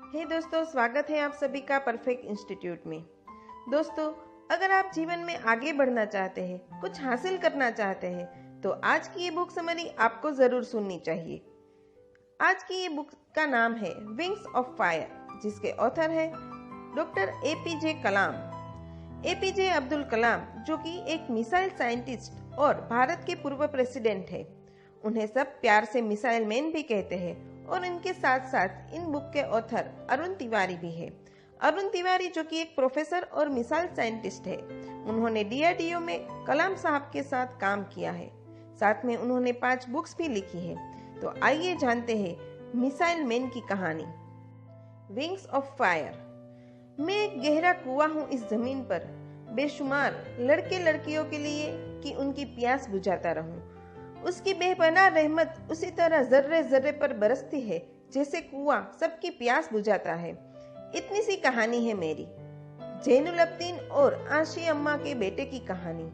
हे दोस्तों, स्वागत है आप सभी का परफेक्ट इंस्टीट्यूट में। दोस्तों, अगर आप जीवन में आगे बढ़ना चाहते हैं, कुछ हासिल करना चाहते हैं, तो आज की ये बुक समरी आपको जरूर सुननी चाहिए। आज की ये बुक का नाम है विंग्स ऑफ फायर, जिसके ऑथर है डॉक्टर एपीजे कलाम। एपीजे अब्दुल कलाम, जो कि एक मिसाइल साइंटिस्ट और भारत के पूर्व प्रेसिडेंट है। उन्हें सब प्यार से मिसाइल मैन भी कहते हैं। और इनके साथ साथ इन बुक के ऑथर अरुण तिवारी भी है। अरुण तिवारी, जो कि एक प्रोफेसर और मिसाइल साइंटिस्ट है, उन्होंने डीआरडीओ में कलाम साहब के साथ काम किया है। साथ में उन्होंने 5 बुक्स भी लिखी है। तो आइए जानते हैं मिसाइल मैन की कहानी। Wings of fire. मैं एक गहरा कुआं हूँ इस जमीन पर, बेशुमार लड़के लड़कियों के लिए कि उनकी प्यास बुझाता रहूं। उसकी बेपनाह रहमत उसी तरह जर्रे जर्रे पर बरसती है जैसे कुआं सबकी प्यास बुझाता है। इतनी सी कहानी है मेरी। जैनुलब्दीन और आशी अम्मा के बेटे की कहानी।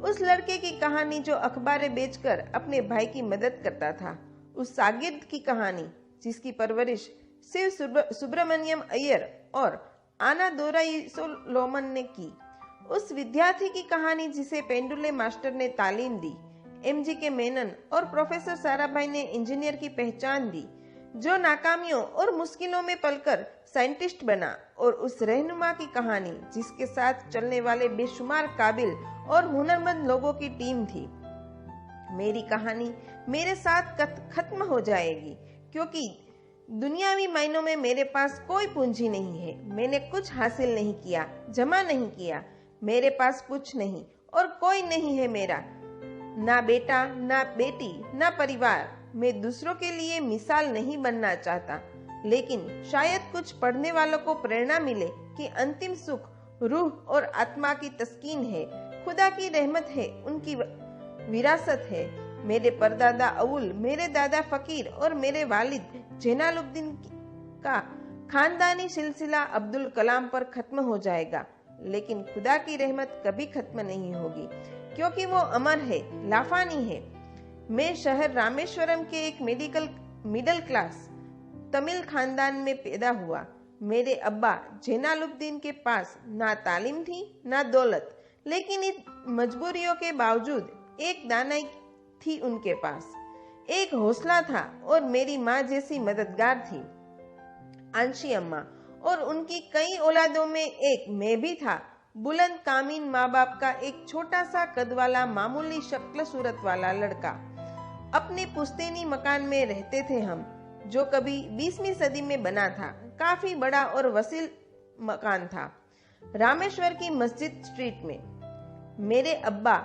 उस लड़के की कहानी जो अखबारें बेचकर अपने भाई की मदद करता था। उस शागिर्द की कहानी जिसकी परवरिश शिव सुब्रमण्यम अय्यर और आना दोराईसोलोमन ने की। उस विद्यार्थी की कहानी जिसे पेंडुले मास्टर ने तालीम दी, एमजी के मेनन और प्रोफेसर साराभाई ने इंजीनियर की पहचान दी, जो नाकामियों और मुश्किलों में पलकर साइंटिस्ट बना। और उस रहनुमा की कहानी जिसके साथ चलने वाले बेशुमार काबिल और हुनरमंद लोगों की टीम थी। मेरी कहानी मेरे साथ खत्म हो जाएगी, क्योंकि दुनियावी मायनों में मेरे पास कोई पूंजी नहीं है। मैंने कुछ हासिल नहीं किया, जमा नहीं किया। मेरे पास कुछ नहीं और कोई नहीं है मेरा, ना बेटा, ना बेटी, ना परिवार। मैं दूसरों के लिए मिसाल नहीं बनना चाहता, लेकिन शायद कुछ पढ़ने वालों को प्रेरणा मिले कि अंतिम सुख रूह और आत्मा की तस्कीन है, खुदा की रहमत है, उनकी विरासत है। मेरे परदादा अवुल, मेरे दादा फकीर और मेरे वालिद जैनुलब्दीन का खानदानी सिलसिला अब्दुल कलाम पर खत्म हो जाएगा, लेकिन खुदा की रहमत कभी खत्म नहीं होगी, क्योंकि वो अमर है, लाफानी है। मैं शहर रामेश्वरम के एक मिडिल क्लास तमिल खानदान में पैदा हुआ। मेरे अब्बा जैनुलब्दीन के पास ना तालीम थी ना दौलत, लेकिन इन मजबूरियों के बावजूद एक दानाई थी उनके पास, एक हौसला था। और मेरी माँ जैसी मददगार थी आंशी अम्मा, और उनकी कई औलादों में एक मैं भी था। बुलंद कामीन माँ बाप का एक छोटा सा कद वाला मामूली शक्ल सूरत वाला लड़का। अपने पुश्तैनी मकान में रहते थे हम, जो कभी 20वीं सदी में बना था। काफी बड़ा और वसील मकान था, रामेश्वर की मस्जिद स्ट्रीट में। मेरे अब्बा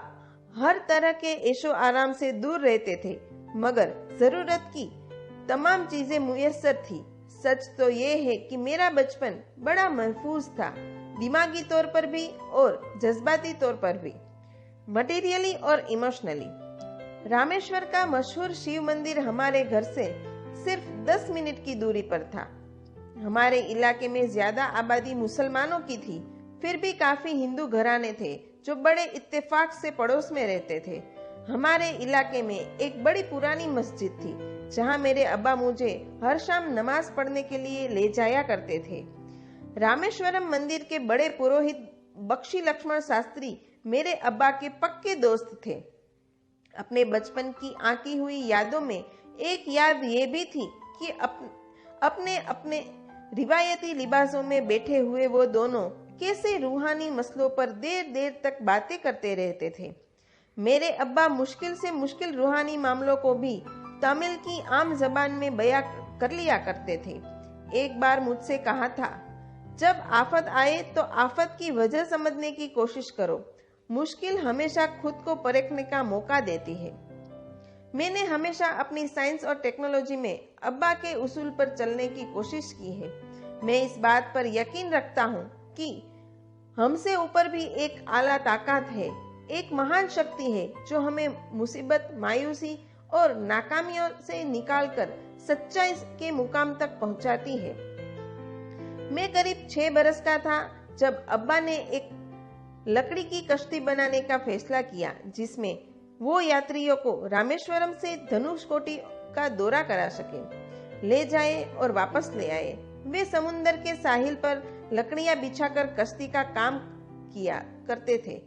हर तरह के ऐशो आराम से दूर रहते थे, मगर जरूरत की तमाम चीजें मुयस्सर थी। सच तो ये है कि मेरा बचपन बड़ा महफूज था, दिमागी तौर पर भी और जज्बाती तौर पर भी, मटेरियली और इमोशनली। रामेश्वर का मशहूर शिव मंदिर हमारे घर से सिर्फ 10 मिनट की दूरी पर था। हमारे इलाके में ज्यादा आबादी मुसलमानों की थी, फिर भी काफी हिंदू घराने थे जो बड़े इत्तेफाक से पड़ोस में रहते थे। हमारे इलाके में एक बड़ी पुरानी मस्जिद थी, जहां मेरे अब्बा मुझे हर शाम नमाज पढ़ने के लिए ले जाया करते थे। रामेश्वरम मंदिर के बड़े पुरोहित बख्शी लक्ष्मण शास्त्री मेरे अब्बा के पक्के दोस्त थे। अपने बचपन की आंकी हुई यादों में एक याद ये भी थी कि अपने अपने रिवायती लिबासों में बैठे हुए वो दोनों कैसे रूहानी मसलों पर देर देर तक बातें करते रहते थे। मेरे अब्बा मुश्किल से मुश्किल रूहानी मामलों को भी तमिल की आम जबान में बयां कर लिया करते थे। एक बार मुझसे कहा था, जब आफत आए तो आफत की वजह समझने की कोशिश करो। मुश्किल हमेशा खुद को परखने का मौका देती है। मैंने हमेशा अपनी साइंस और टेक्नोलॉजी में अब्बा के उसूल पर चलने की कोशिश की है। मैं इस बात पर यकीन रखता हूँ कि हमसे ऊपर भी एक आला ताकत है, एक महान शक्ति है जो हमें मुसीबत, मायूसी और नाकामियों से निकालकर सच्चाई के मुकाम तक पहुंचाती है। मैं करीब 6 बरस का था जब अब्बा ने एक लकड़ी की कश्ती बनाने का फैसला किया, जिसमें वो यात्रियों को रामेश्वरम से धनुषकोटी का दौरा करा सके, ले जाए और वापस ले आए। वे समुंदर के साहिल पर लकड़ियां बिछाकर कश्ती का काम किया करते थे।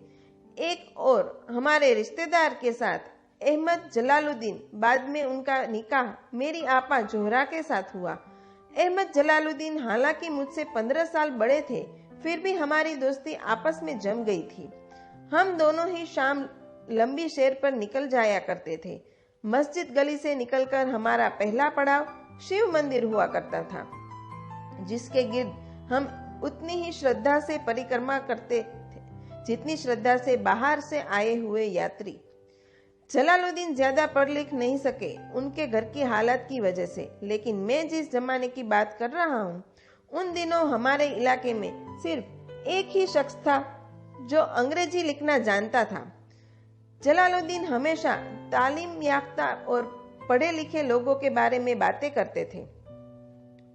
एक और हमारे रिश्तेदार के साथ अहमद जलालुद्दीन, बाद में उनका निकाह मेरी आपा जोहरा के साथ हुआ। अहमद जलालुद्दीन हालांकि मुझसे 15 साल बड़े थे, फिर भी हमारी दोस्ती आपस में जम गई थी। हम दोनों ही शाम लंबी सैर पर निकल जाया करते थे। मस्जिद गली से निकलकर हमारा पहला पड़ाव शिव मंदिर हुआ करता था, जिसके गिर्द हम उतनी ही श्रद्धा से परिक्रमा करते थे जितनी श्रद्धा से बाहर से आए हुए यात्री। जलालुद्दीन ज्यादा पढ़ लिख नहीं सके उनके घर की हालत की वजह से, लेकिन मैं जिस जमाने की बात कर रहा हूँ, उन दिनों हमारे इलाके में सिर्फ एक ही शख्स था जो अंग्रेजी लिखना जानता था। जलालुद्दीन हमेशा तालीम याफ्ता और पढ़े लिखे लोगों के बारे में बातें करते थे,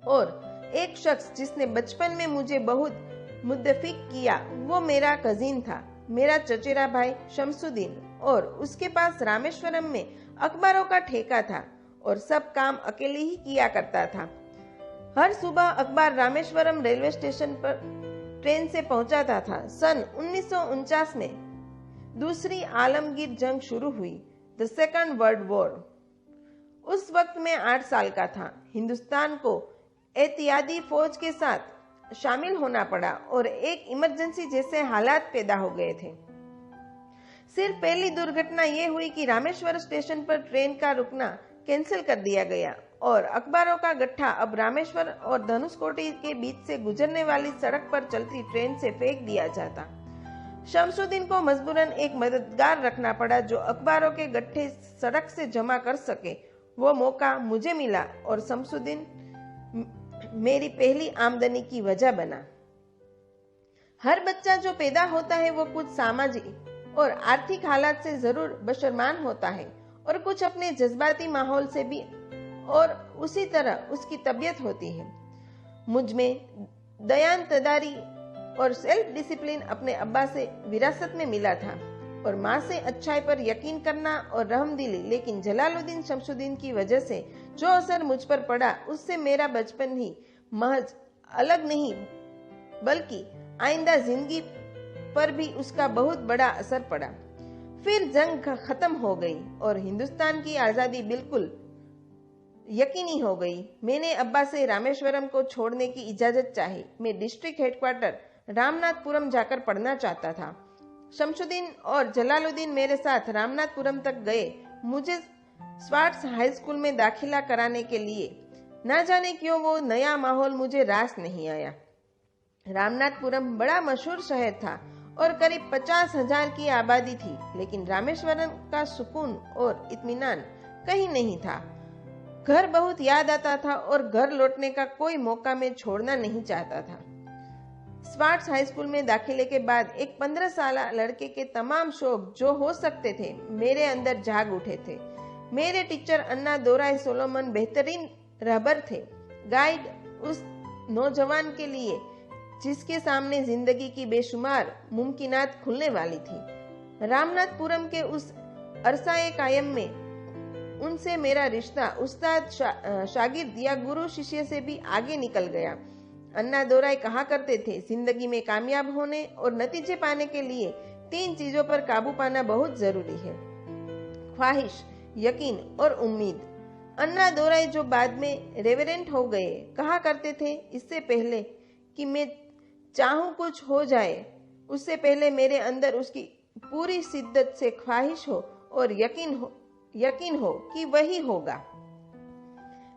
और एक शख्स जिसने बचपन में मुझे बहुत मुद्दफिक किया वो मेरा कजीन था, मेरा चचेरा भाई शमसुद्दीन, और उसके पास रामेश्वरम में अखबारों का ठेका था और सब काम अकेले ही किया करता था। हर सुबह अखबार रामेश्वरम रेलवे स्टेशन पर ट्रेन से पहुंचाता था। सन 1949 में दूसरी आलमगीर जंग शुरू हुई, द सेकंड वर्ल्ड वॉर। उस वक्त मैं 8 साल का था। हिंदुस्तान को एहतियाती फौज के साथ शामिल होना पड़ा और एक इमरजेंसी जैसे हालात पैदा हो गए थे। सिर्फ पहली दुर्घटना यह हुई कि रामेश्वर स्टेशन पर ट्रेन का रुकना कैंसिल कर दिया गया और अखबारों का गट्ठा अब रामेश्वर और धनुषकोटी के बीच से गुजरने वाली सड़क पर चलती ट्रेन से फेंक दिया जाता। शमसुद्दीन को मजबूरन एक मददगार रखना पड़ा जो अखबारों के गट्ठे सड़क से जमा कर सके। वो मौका मुझे मिला और शमसुद्दीन मेरी पहली आमदनी की वजह बना। हर बच्चा जो पैदा होता है वो कुछ सामाजिक और आर्थिक हालात से जरूर बशरमान होता है और कुछ अपने जज्बाती माहौल से भी, और उसी तरह उसकी तबीयत होती है। मुझ में दयानतदारी और सेल्फ डिसिप्लिन अपने अब्बा से विरासत में मिला था और माँ से अच्छाई पर यकीन करना और रहमदिली, लेकिन जलालुद्दीन शमसुद्दीन की वजह से जो असर मुझ पर पड़ा उससे मेरा बचपन ही महज अलग नहीं बल्कि आइंदा जिंदगी पर भी उसका बहुत बड़ा असर पड़ा। फिर जंग खत्म हो गई और हिंदुस्तान की आजादी बिल्कुल यकीनी हो गई। मैंने अब्बा से रामेश्वरम को छोड़ने की इजाजत चाही। मैं डिस्ट्रिक्ट हेडक्वार्टर रामनाथपुरम जाकर पढ़ना चाहता था। शमसुद्दीन और जलालुद्दीन मेरे साथ रामनाथपुरम तक गए मुझे स्वाट्स हाई स्कूल में दाखिला कराने के लिए। ना जाने क्यों वो नया माहौल मुझे रास नहीं आया। रामनाथपुरम बड़ा मशहूर शहर था और करीब 50,000 की आबादी थी, लेकिन रामेश्वरम का सुकून और इत्मीनान कहीं नहीं था। घर बहुत याद आता था और घर लौटने का कोई मौका मैं छोड़ना नहीं चाहता था। स्वाट्स हाई स्कूल में दाखिले के बाद एक 15 साल लड़के के तमाम शौक जो हो सकते थे मेरे अंदर जाग उठे थे। मेरे टीचर अन्ना दोराई सोलोमन बेहतरीन रहबर थे, गाइड उस नौजवान के लिए जिसके सामने जिंदगी की बेशुमार मुमकिनात खुलने वाली थी। रामनाथपुरम के उस अरसाए कायम में उनसे मेरा रिश्ता उस्ताद शागिर्द या गुरु शिष्य से भी आगे निकल गया। अन्ना दोराई कहा करते थे, जिंदगी में कामयाब होने और नतीजे पाने के लिए 3 चीजों पर काबू पाना बहुत जरूरी है, ख्वाहिश, यकीन और उम्मीद। अन्ना दोराई जो बाद में रेवरेंट हो गए कहा करते थे, इससे पहले कि मैं चाहूं कुछ हो जाए उससे पहले मेरे अंदर उसकी पूरी शिद्दत से ख्वाहिश हो और यकीन हो कि वही होगा।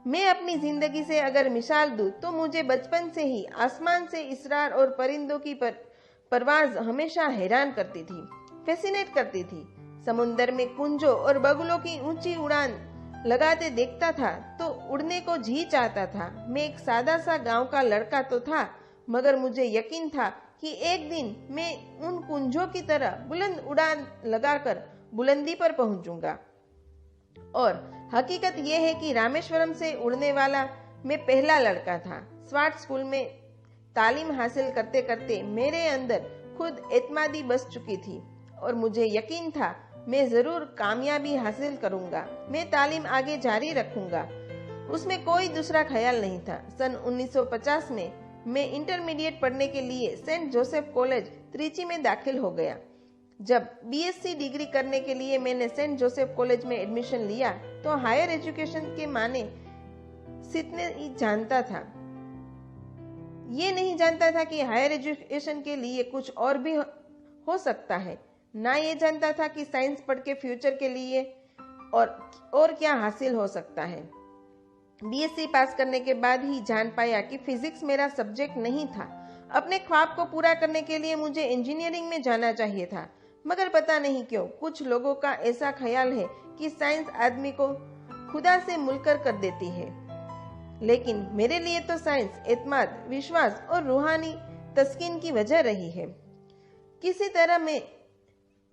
मैं अपनी जिंदगी से अगर मिसाल दूं तो मुझे बचपन से ही आसमान से इसरार और परिंदों की परवाज हमेशा हैरान करती थी, फैसिनेट करती थी। समुंदर में कुंजों और बगुलों की ऊंची उड़ान लगाते देखता था तो उड़ने को जी चाहता था। मैं एक सादा सा गांव का लड़का तो था, मगर मुझे यकीन था कि एक दिन मैं उन कुंजों की तरह बुलंद उड़ान लगाकर बुलंदी पर पहुंचूंगा। और हकीकत यह है कि रामेश्वरम से उड़ने वाला मैं पहला लड़का था। स्वाट स्कूल में तालीम हासिल करते करते मेरे अंदर खुद एतमादी बस चुकी थी और मुझे यकीन था मैं जरूर कामयाबी हासिल करूंगा। मैं तालीम आगे जारी रखूंगा। उसमें कोई दूसरा ख्याल नहीं था। सन 1950 में मैं इंटरमीडिएट पढ़ने के लिए सेंट जोसेफ कॉलेज त्रिची में दाखिल हो गया। जब बीएससी डिग्री करने के लिए मैंने सेंट जोसेफ कॉलेज में एडमिशन लिया तो हायर एजुकेशन के माने सीखने ही जानता था। ये नहीं जानता था कि हायर एजुकेशन के लिए कुछ और भी हो सकता है। ना ये जानता था कि साइंस पढ़ के फ्यूचर के लिए और क्या हासिल हो सकता है। बीएससी पास करने के बाद ही जान पाया कि फिजिक्स मेरा सब्जेक्ट नहीं था। अपने ख्वाब को पूरा करने के लिए मुझे इंजीनियरिंग में जाना चाहिए था, मगर पता नहीं क्यों कुछ लोगों का ऐसा ख्याल है कि साइंस आदमी को खुदा से मुनकर कर देती है। लेकिन मेरे लिए तो साइंस एतमाद, विश्वास और रूहानी तस्कीन की वजह रही है। किसी तरह मैं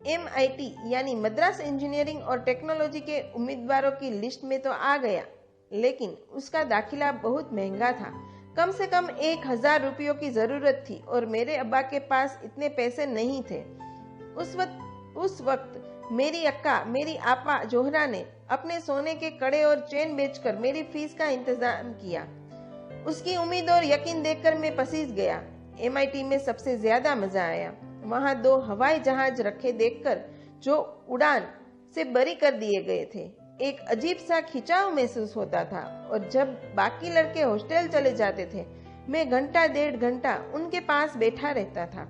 MIT यानी मद्रास इंजीनियरिंग और टेक्नोलॉजी के उम्मीदवारों की लिस्ट में तो आ गया, लेकिन उसका दाखिला बहुत महंगा था। कम से कम 1000 रुपयों की जरूरत थी और मेरे अब्बा के पास इतने पैसे नहीं थे। उस वक्त मेरी अक्का, मेरी आपा जोहरा ने अपने सोने के कड़े और चेन बेचकर मेरी फीस का इंतजाम किया। उसकी उम्मीद और यकीन देखकर मैं पसीज गया। MIT में सबसे ज्यादा मजा आया। वहां 2 हवाई जहाज रखे देखकर जो उड़ान से बरी कर दिए गए थे, एक अजीब सा खिंचाव महसूस होता था। और जब बाकी लड़के हॉस्टल चले जाते थे, मैं घंटा 1.5 घंटा उनके पास बैठा रहता था।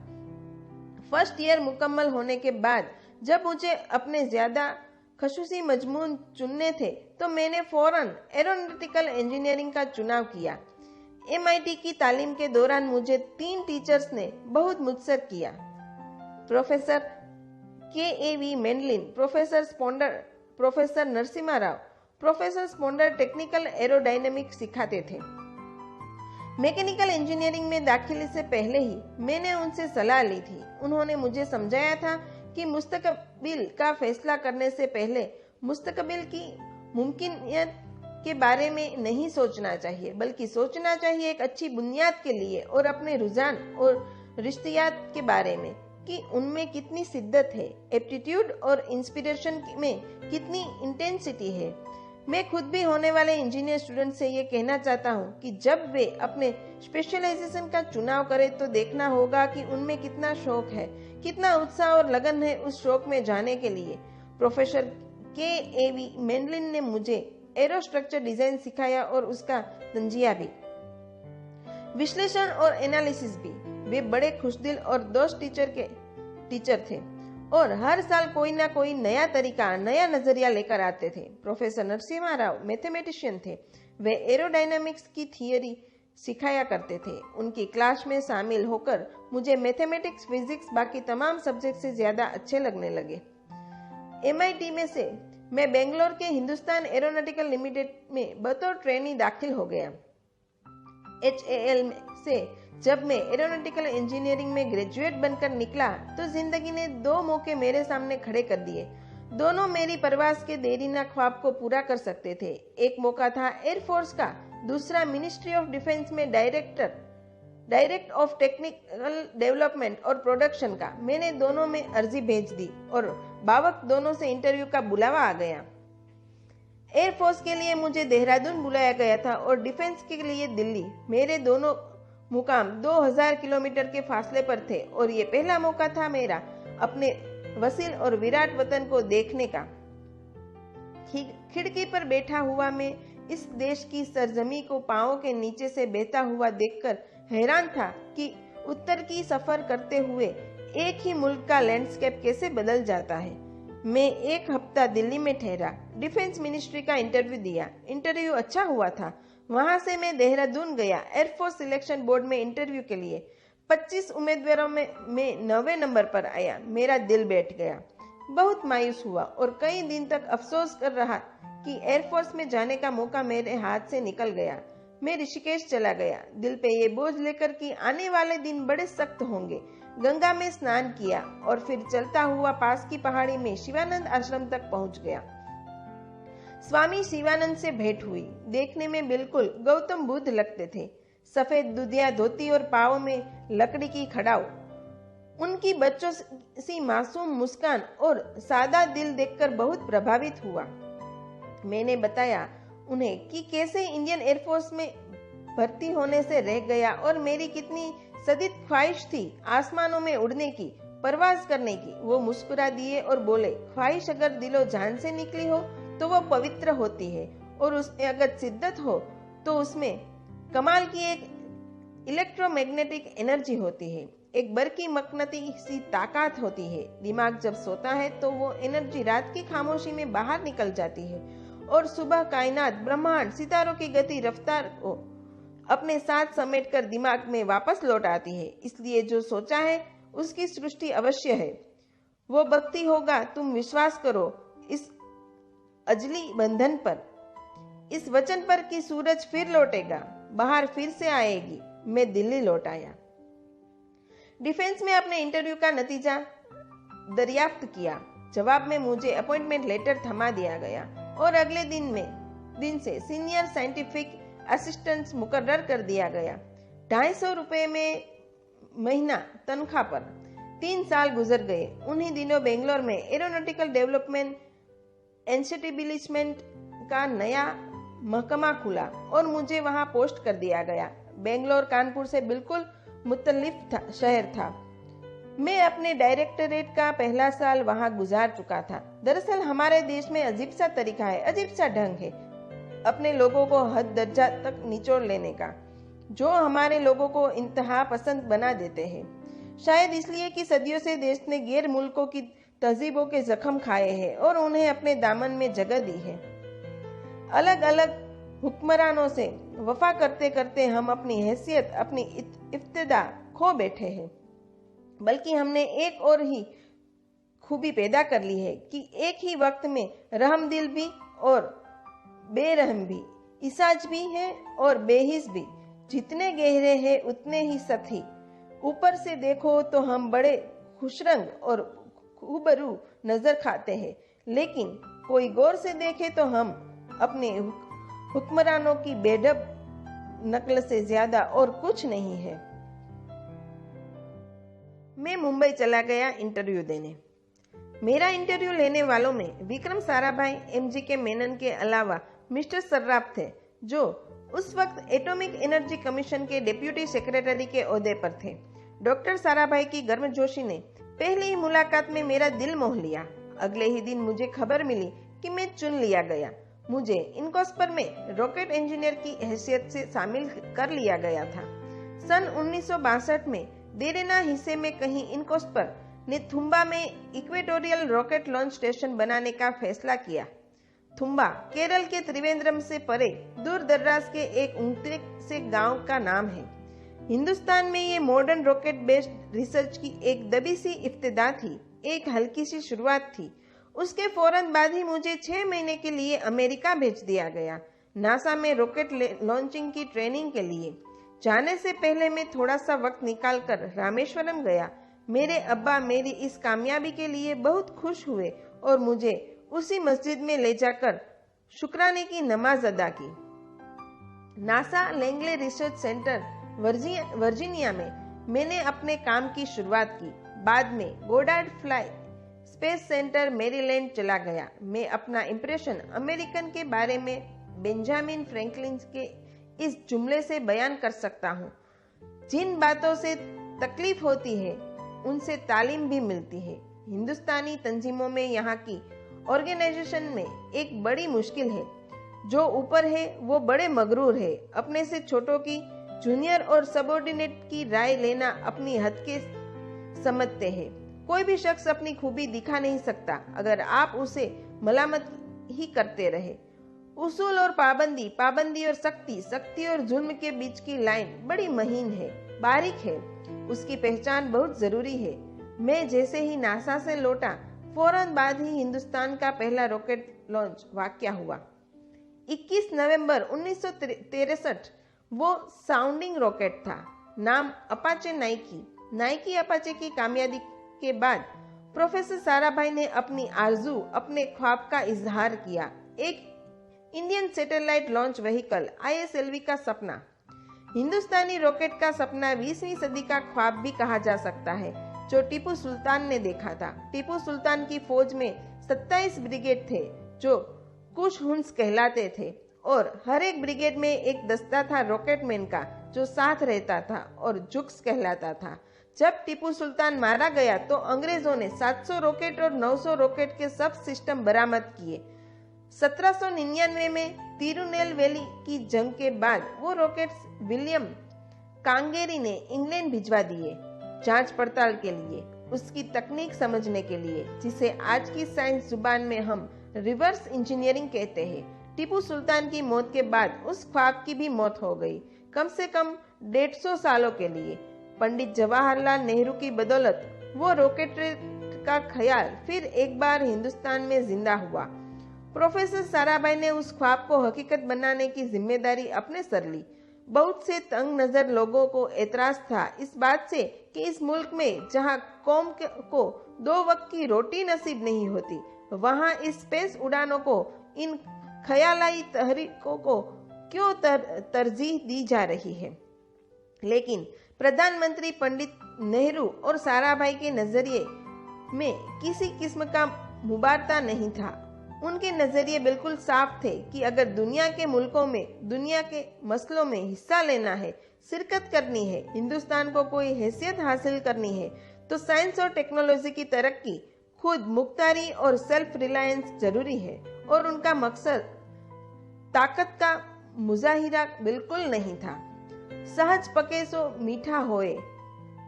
फर्स्ट ईयर मुकम्मल होने के बाद जब मुझे अपने ज्यादा खसूसी मजमून चुनने थे तो मैंने फौरन एरोनॉटिकल इंजीनियरिंग का चुनाव किया। MIT की तालीम के दौरान मुझे 3 टीचर्स ने बहुत मुझसे किया। प्रोफेसर KAV मेंडलिन, प्रोफेसर स्पॉन्डर, प्रोफेसर नरसिम्हा राव, प्रोफेसर स्पॉन्डर टेक्निकल एरोडायनेमिक्स सिखाते थे। मैकेनिकल इंजीनियरिंग में दाखिले से पहले ही मैंने उनसे सलाह ली थी। उन्होंने मुझे समझाया था कि मुस्तकबिल का फैसला करने से पहले मुस्तकबिल की मुमकिनियत के बारे में नहीं सोचना चाहिए, बल्कि सोचना चाहिए एक अच्छी बुनियाद के लिए और अपने रुझान और रिश्तियात के बारे में कि उनमें कितनी शिद्दत है, एप्टीट्यूड और इंस्पिरेशन में कितनी इंटेंसिटी है। मैं खुद भी होने वाले इंजीनियर स्टूडेंट से ये कहना चाहता हूँ कि जब वे अपने स्पेशलाइजेशन का चुनाव करें तो देखना होगा कि उनमें कितना शौक है, कितना उत्साह और लगन है उस शौक में जाने के लिए। प्रोफेसर KAV मेंडलिन ने मुझे एरोस्ट्रक्चर डिजाइन सिखाया और उसका तंजिया भी, विश्लेषण और एनालिसिस भी। वे बड़े खुशदिल और दोस्त टीचर थे और हर साल कोई ना कोई नया तरीका, नया नजरिया लेकर आते थे। प्रोफेसर नरसिम्हा राव मैथमेटिशियन थे। वे एरोडायनामिक्स की थियरी सिखाया करते थे। उनकी क्लास में शामिल होकर मुझे मैथमेटिक्स, फिजिक्स, बाकी तमाम सब्जेक्ट से ज्यादा अच्छे लगने लगे। MIT में से मैं बेंगलोर के हिंदुस्तान एरोनॉटिकल लिमिटेड में बतौर ट्रेनी दाखिल हो गया। HAL से जब मैं एरोनॉटिकल इंजीनियरिंग में ग्रेजुएट बनकर निकला तो जिंदगी ने 2 मौके मेरे सामने खड़े कर दिए। दोनों मेरी परवास के देरीना ख्वाब को पूरा कर सकते थे। एक मौका था एयरफोर्स का, दूसरा मिनिस्ट्री ऑफ डिफेंस में डायरेक्ट ऑफ टेक्निकल डेवलपमेंट और प्रोडक्शन का। मैंने दोनों में अर्जी भेज दी और बावक दोनों से इंटरव्यू का बुलावा आ गया। एयरफोर्स के लिए मुझे देहरादून बुलाया गया था और डिफेंस के लिए दिल्ली। मेरे दोनों मुकाम 2000 किलोमीटर के फासले पर थे और ये पहला मौका था मेरा अपने वसील और विराट वतन को देखने का। खिड़की पर बैठा हुआ मैं इस देश की सरजमी को पांवों के नीचे से बहता हुआ देखकर हैरान था कि उत्तर की सफर करते हुए एक ही मुल्क का लैंडस्केप कैसे बदल जाता है। मैं 1 हफ्ता दिल्ली में ठहरा, डिफेंस मिनिस्ट्री का इंटरव्यू दिया। इंटरव्यू अच्छा हुआ था। वहां से मैं देहरादून गया एयरफोर्स सिलेक्शन बोर्ड में इंटरव्यू के लिए। 25 उम्मीदवारों में मैं 9वें नंबर पर आया। मेरा दिल बैठ गया। बहुत मायूस हुआ और कई दिन तक अफसोस कर रहा कि एयरफोर्स में जाने का मौका मेरे हाथ से निकल गया। मैं ऋषिकेश चला गया, दिल पे ये बोझ लेकर कि आने वाले दिन बड़े सख्त होंगे। गंगा में स्नान किया और फिर चलता हुआ पास की पहाड़ी में शिवानंद आश्रम तक पहुंच गया। स्वामी शिवानंद से भेंट हुई। देखने में बिल्कुल गौतम बुद्ध लगते थे। सफेद दुधिया धोती और पाँव में लकड़ी की खड़ाऊ। उनकी बच्चों सी मासूम मुस्कान और सादा दिल देखकर बहुत प्रभावित हुआ। मैंने बताया उन्हें कि कैसे इंडियन एयरफोर्स में भर्ती होने से रह गया और मेरी कितनी सदित ख्वाहिश थी आसमानों में उड़ने की, परवाज करने की। वो मुस्कुरा दिए और बोले, ख्वाहिश अगर दिलो जान से निकली हो तो वो पवित्र होती है, और उसमें अगर शिद्दत हो तो उसमें कमाल की एक इलेक्ट्रोमैग्नेटिक एनर्जी होती है, एक बरकी मकनतीसी ताकत होती है। दिमाग जब सोता है तो वो एनर्जी रात की खामोशी में बाहर निकल जाती है और सुबह कायनात, ब्रह्मांड, सितारों की गति रफ्तार को अपने साथ समेटकर दिमाग में वापस लौट आती है। इसलिए जो सोचा है उसकी सृष्टि अवश्य है। वो भक्ति होगा, तुम विश्वास करो इस अजली बंधन पर, इस वचन पर कि सूरज फिर लौटेगा, बाहर फिर से आएगी। मैं दिल्ली लौट आया। डिफेंस में अपने इंटरव्यू का नतीजा दरियाफ्त किया। जवाब में मुझे अपॉइंटमेंट लेटर थमा दिया गया और अगले दिन से सीनियर साइंटिफिक असिस्टेंट मुकर्रर कर दिया गया। 250 रुपए में महीना तनख्वाह पर 3 साल गुजर गए। उन्हीं दिनों बेंगलोर में एरोनॉटिकल डेवलपमेंट एस्टेब्लिशमेंट का नया महकमा खुला और मुझे वहां पोस्ट कर दिया गया। बेंगलोर कानपुर से बिल्कुल मुख्तलिफ शहर था। मैं अपने डायरेक्टरेट का पहला साल वहां गुजार चुका था। दरअसल हमारे देश में अजीब सा तरीका है, अजीब सा ढंग है अपने लोगों को हद दर्जा तक निचोड़ लेने का, जो हमारे लोगों को इंतहा पसंद बना देते हैं। शायद इसलिए कि सदियों से देश ने गैर मुल्कों की तहजीबों के जख्म खाए हैं और उन्हें अपने दामन में जगह दी है। अलग अलग हुक्मरानों से वफा करते करते हम अपनी हैसियत, अपनी इब्तिदा खो बैठे हैं। बल्कि हमने एक और ही खूबी पैदा कर ली है कि एक ही वक्त में रहमदिल भी और बेरहम भी, इसाज भी है और बेहिस भी। जितने गहरे हैं उतने ही सतही। ऊपर से देखो तो हम बड़े खुशरंग और खूबरू नजर खाते हैं, लेकिन कोई गौर से देखे तो हम अपने हुक्मरानों की बेढब नकल से ज्यादा और कुछ नहीं है। मैं मुंबई चला गया इंटरव्यू देने। मेरा इंटरव्यू लेने वालों में विक्रम साराभाई, MGK मेनन के अलावा मिस्टर सर्राफ थे, जो उस वक्त एटॉमिक एनर्जी कमीशन के डिप्यूटी सेक्रेटरी के ओहदे पर थे। डॉक्टर साराभाई की गर्मजोशी ने पहली ही मुलाकात में मेरा दिल मोह लिया। अगले ही दिन मुझे खबर मिली कि मैं चुन लिया गया। मुझे इनकॉस्पर में रॉकेट इंजीनियर की हैसियत से शामिल कर लिया गया था। सन 1962 में देरेना हिस्से में कहीं इनकॉस्पर ने थुम्बा में इक्वेटोरियल रॉकेट लॉन्च स्टेशन बनाने का फैसला किया। थुम्बा केरल के त्रिवेंद्रम से परे दूर दर्राज के एक ऊंचे से गांव का नाम है। हिंदुस्तान में ये मॉडर्न रॉकेट बेस्ड रिसर्च की एक दबी सी इब्तिदा थी, एक हल्की सी शुरुआत थी। उसके फौरन बाद ही मुझे 6 महीने के लिए अमेरिका भेज दिया गया, नासा में रॉकेट लॉन्चिंग की ट्रेनिंग के लिए। जाने से पहले मैं थोड़ा सा वक्त निकालकर रामेश्वरम गया। मेरे अब्बा मेरी इस कामयाबी के लिए बहुत खुश हुए और मुझे उसी मस्जिद में ले जाकर शुक्राने की नमाज अदा की। NASA Langley research centre Virginia में मैंने अपने काम की शुरुआत की। बाद में Goddard fly space centre Maryland चला गया। मैं अपना इंप्रेशन अमेरिकन के बारे में बेंजामिन फ्रैंकलिन के इस जुमले से बयान कर सकता हूँ, जिन बातों से तकलीफ होती है उनसे तालीम भी मिलती है। हिंदुस्तानी तंजीमों में यहाँ की ऑर्गेनाइजेशन में एक बड़ी मुश्किल है। जो ऊपर है वो बड़े मगरूर है। अपने से छोटों की, जूनियर और सबऑर्डिनेट की राय लेना अपनी हद के समझते हैं। कोई भी शख्स अपनी खूबी दिखा नहीं सकता अगर आप उसे मलामत ही करते रहे। उसूल और पाबंदी, पाबंदी और सख्ती, सख्ती और जुल्म के बीच की लाइन बड़ी महीन है, बारीक है। उसकी पहचान बहुत जरूरी है। मैं जैसे ही नासा से लौटा, फौरन बाद ही हिंदुस्तान का पहला रॉकेट लॉन्च वाकया हुआ। 21 नवंबर 1963 वो साउंडिंग रॉकेट था। नाम अपाचे नाइकी। नाइकी अपाचे की कामयाबी के बाद प्रोफेसर साराभाई ने अपनी आरजू, अपने ख्वाब का इजहार किया। एक Indian satellite launch vehicle ISLV का सपना। हिंदुस्तानी रॉकेट का सपना 20वीं सदी का ख्वाब भी कहा जा सकता है, जो टीपू सुल्तान ने देखा था। टीपू सुल्तान की फौज में 27 ब्रिगेड थे, जो कुछ हुंस कहलाते थे, और हर एक ब्रिगेड में एक दस्ता था रॉकेटमैन का जो साथ रहता था और जुक्स कहलाता था। जब टीपू सुल्तान मारा गया तो अंग्रेजों ने 700 रॉकेट और 900 रॉकेट के सब सिस्टम बरामद किए। 1799 में तिरुनेलवेली की जंग के बाद वो रॉकेट्स विलियम कांगेरी ने इंग्लैंड भिजवा दिए जांच पड़ताल के लिए, उसकी तकनीक समझने के लिए, जिसे आज की साइंस जुबान में हम रिवर्स इंजीनियरिंग कहते हैं। टीपू सुल्तान की मौत के बाद उस ख्वाब की भी मौत हो गई, कम से कम 150 सालों के लिए। पंडित जवाहरलाल नेहरू की बदौलत वो रॉकेट का ख्याल फिर एक बार हिंदुस्तान में जिंदा हुआ। प्रोफेसर साराभाई ने उस ख्वाब को हकीकत बनाने की जिम्मेदारी अपने सर ली। बहुत से तंग नजर लोगों को एतराज था इस बात से कि इस मुल्क में जहां कौम को 2 वक्त की रोटी नसीब नहीं होती, वहां इस स्पेस उड़ानों को, इन ख्यालाई तहरीकों को क्यों तरजीह दी जा रही है। लेकिन प्रधानमंत्री पंडित नेहरू और साराभाई के नजरिए में किसी किस्म का मुबारता नहीं था। उनके नजरिए बिल्कुल साफ थे कि अगर दुनिया के मुल्कों में दुनिया के मसलों में हिस्सा लेना है, शिरकत करनी है, हिंदुस्तान को कोई हैसियत हासिल करनी है, तो साइंस और टेक्नोलॉजी की तरक्की, खुद मुख्तारी और सेल्फ रिलायंस जरूरी है। और उनका मकसद ताकत का मुजाहिरा बिल्कुल नहीं था। सहज पके सो मीठा होए।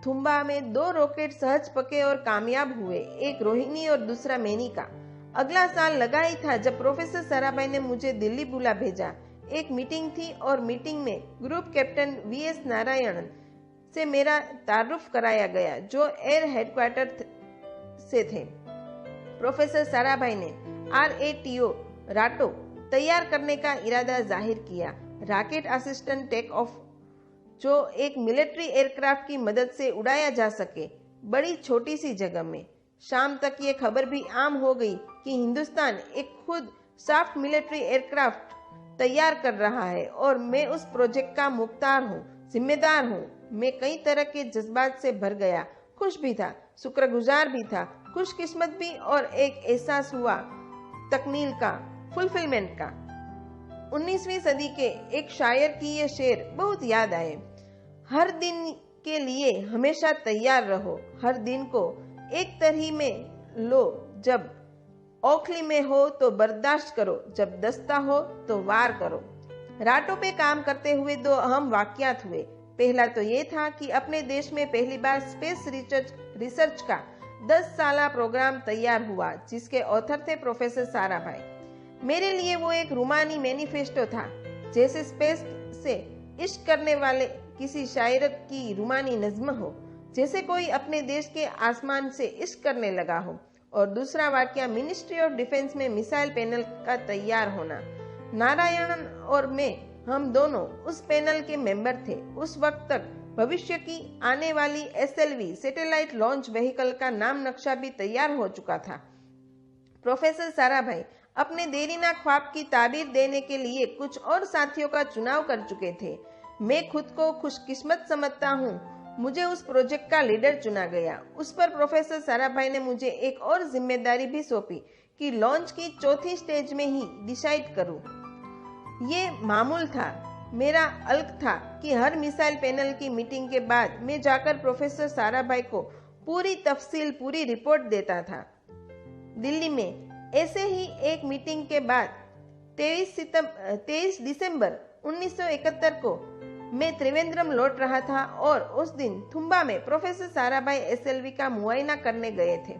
थुम्बा में 2 रॉकेट सहज पके और कामयाब हुए, एक रोहिणी और दूसरा मेनिका। अगला साल लगा ही था जब प्रोफेसर साराभाई ने मुझे दिल्ली बुला भेजा। एक मीटिंग थी और मीटिंग में ग्रुप कैप्टन वीएस नारायणन से मेरा तारुफ कराया गया जो एयर हेडक्वार्टर से थे। प्रोफेसर साराभाई ने RATO राटो तैयार करने का इरादा जाहिर किया। रॉकेट असिस्टेंट टेक ऑफ जो एक मिलिट्री एयरक्राफ्ट की मदद से उड़ाया जा सके, बड़ी छोटी सी जगह में। शाम तक ये खबर भी आम हो गई कि हिंदुस्तान एक खुद सॉफ्ट मिलिट्री एयरक्राफ्ट तैयार कर रहा है और मैं उस प्रोजेक्ट का मुख्तार हूँ, जिम्मेदार हूँ। मैं कई तरह के जज्बात से भर गया, खुश भी था, शुक्रगुजार भी था, खुशकिस्मत भी, और एक एहसास हुआ तकमील का, फुलफिलमेंट का। 19वीं सदी के एक शायर की ये शेर बहुत याद आए। हर दिन के लिए हमेशा तैयार रहो, हर दिन को एक तरही में लो, जब औखली में हो तो बर्दाश्त करो, जब दस्ता हो तो वार करो। राटो पे काम करते हुए 2 अहम वाकयात हुए। पहला तो ये था कि अपने देश में पहली बार स्पेस रिसर्च का 10 साला प्रोग्राम तैयार हुआ जिसके ऑथर थे प्रोफेसर साराभाई। मेरे लिए वो एक रूमानी मैनिफेस्टो था, जैसे स्पेस से इश्क करने वाले किसी शायर की रूमानी नज्म हो, जैसे कोई अपने देश के आसमान से इश्क करने लगा हो। और दूसरा वाकया मिनिस्ट्री ऑफ डिफेंस में मिसाइल पैनल का तैयार होना। नारायणन और मैं, हम दोनों उस पैनल के मेंबर थे। उस वक्त तक भविष्य की आने वाली SLV सैटेलाइट लॉन्च व्हीकल का नाम नक्शा भी तैयार हो चुका था। प्रोफेसर साराभाई अपने देरीना ख्वाब की ताबीर देने के लिए कुछ और साथियों का चुनाव कर चुके थे। मैं खुद को खुशकिस्मत समझता हूँ, मुझे उस प्रोजेक्ट का लीडर चुना गया। उस पर प्रोफेसर साराभाई ने मुझे एक और जिम्मेदारी भी सौंपी कि लॉन्च की 4थी स्टेज में ही डिसाइड करूं। ये मामूल था, मेरा अलग था कि हर मिसाइल पैनल की मीटिंग के बाद मैं जाकर प्रोफेसर साराभाई को पूरी तफसील, पूरी रिपोर्ट देता था। दिल्ली में ऐसे ही एक मीटिंग के बाद 23 दिसंबर 1971 को मैं त्रिवेंद्रम लौट रहा था और उस दिन थुम्बा में प्रोफेसर साराभाई SLV का मुआयना करने गए थे।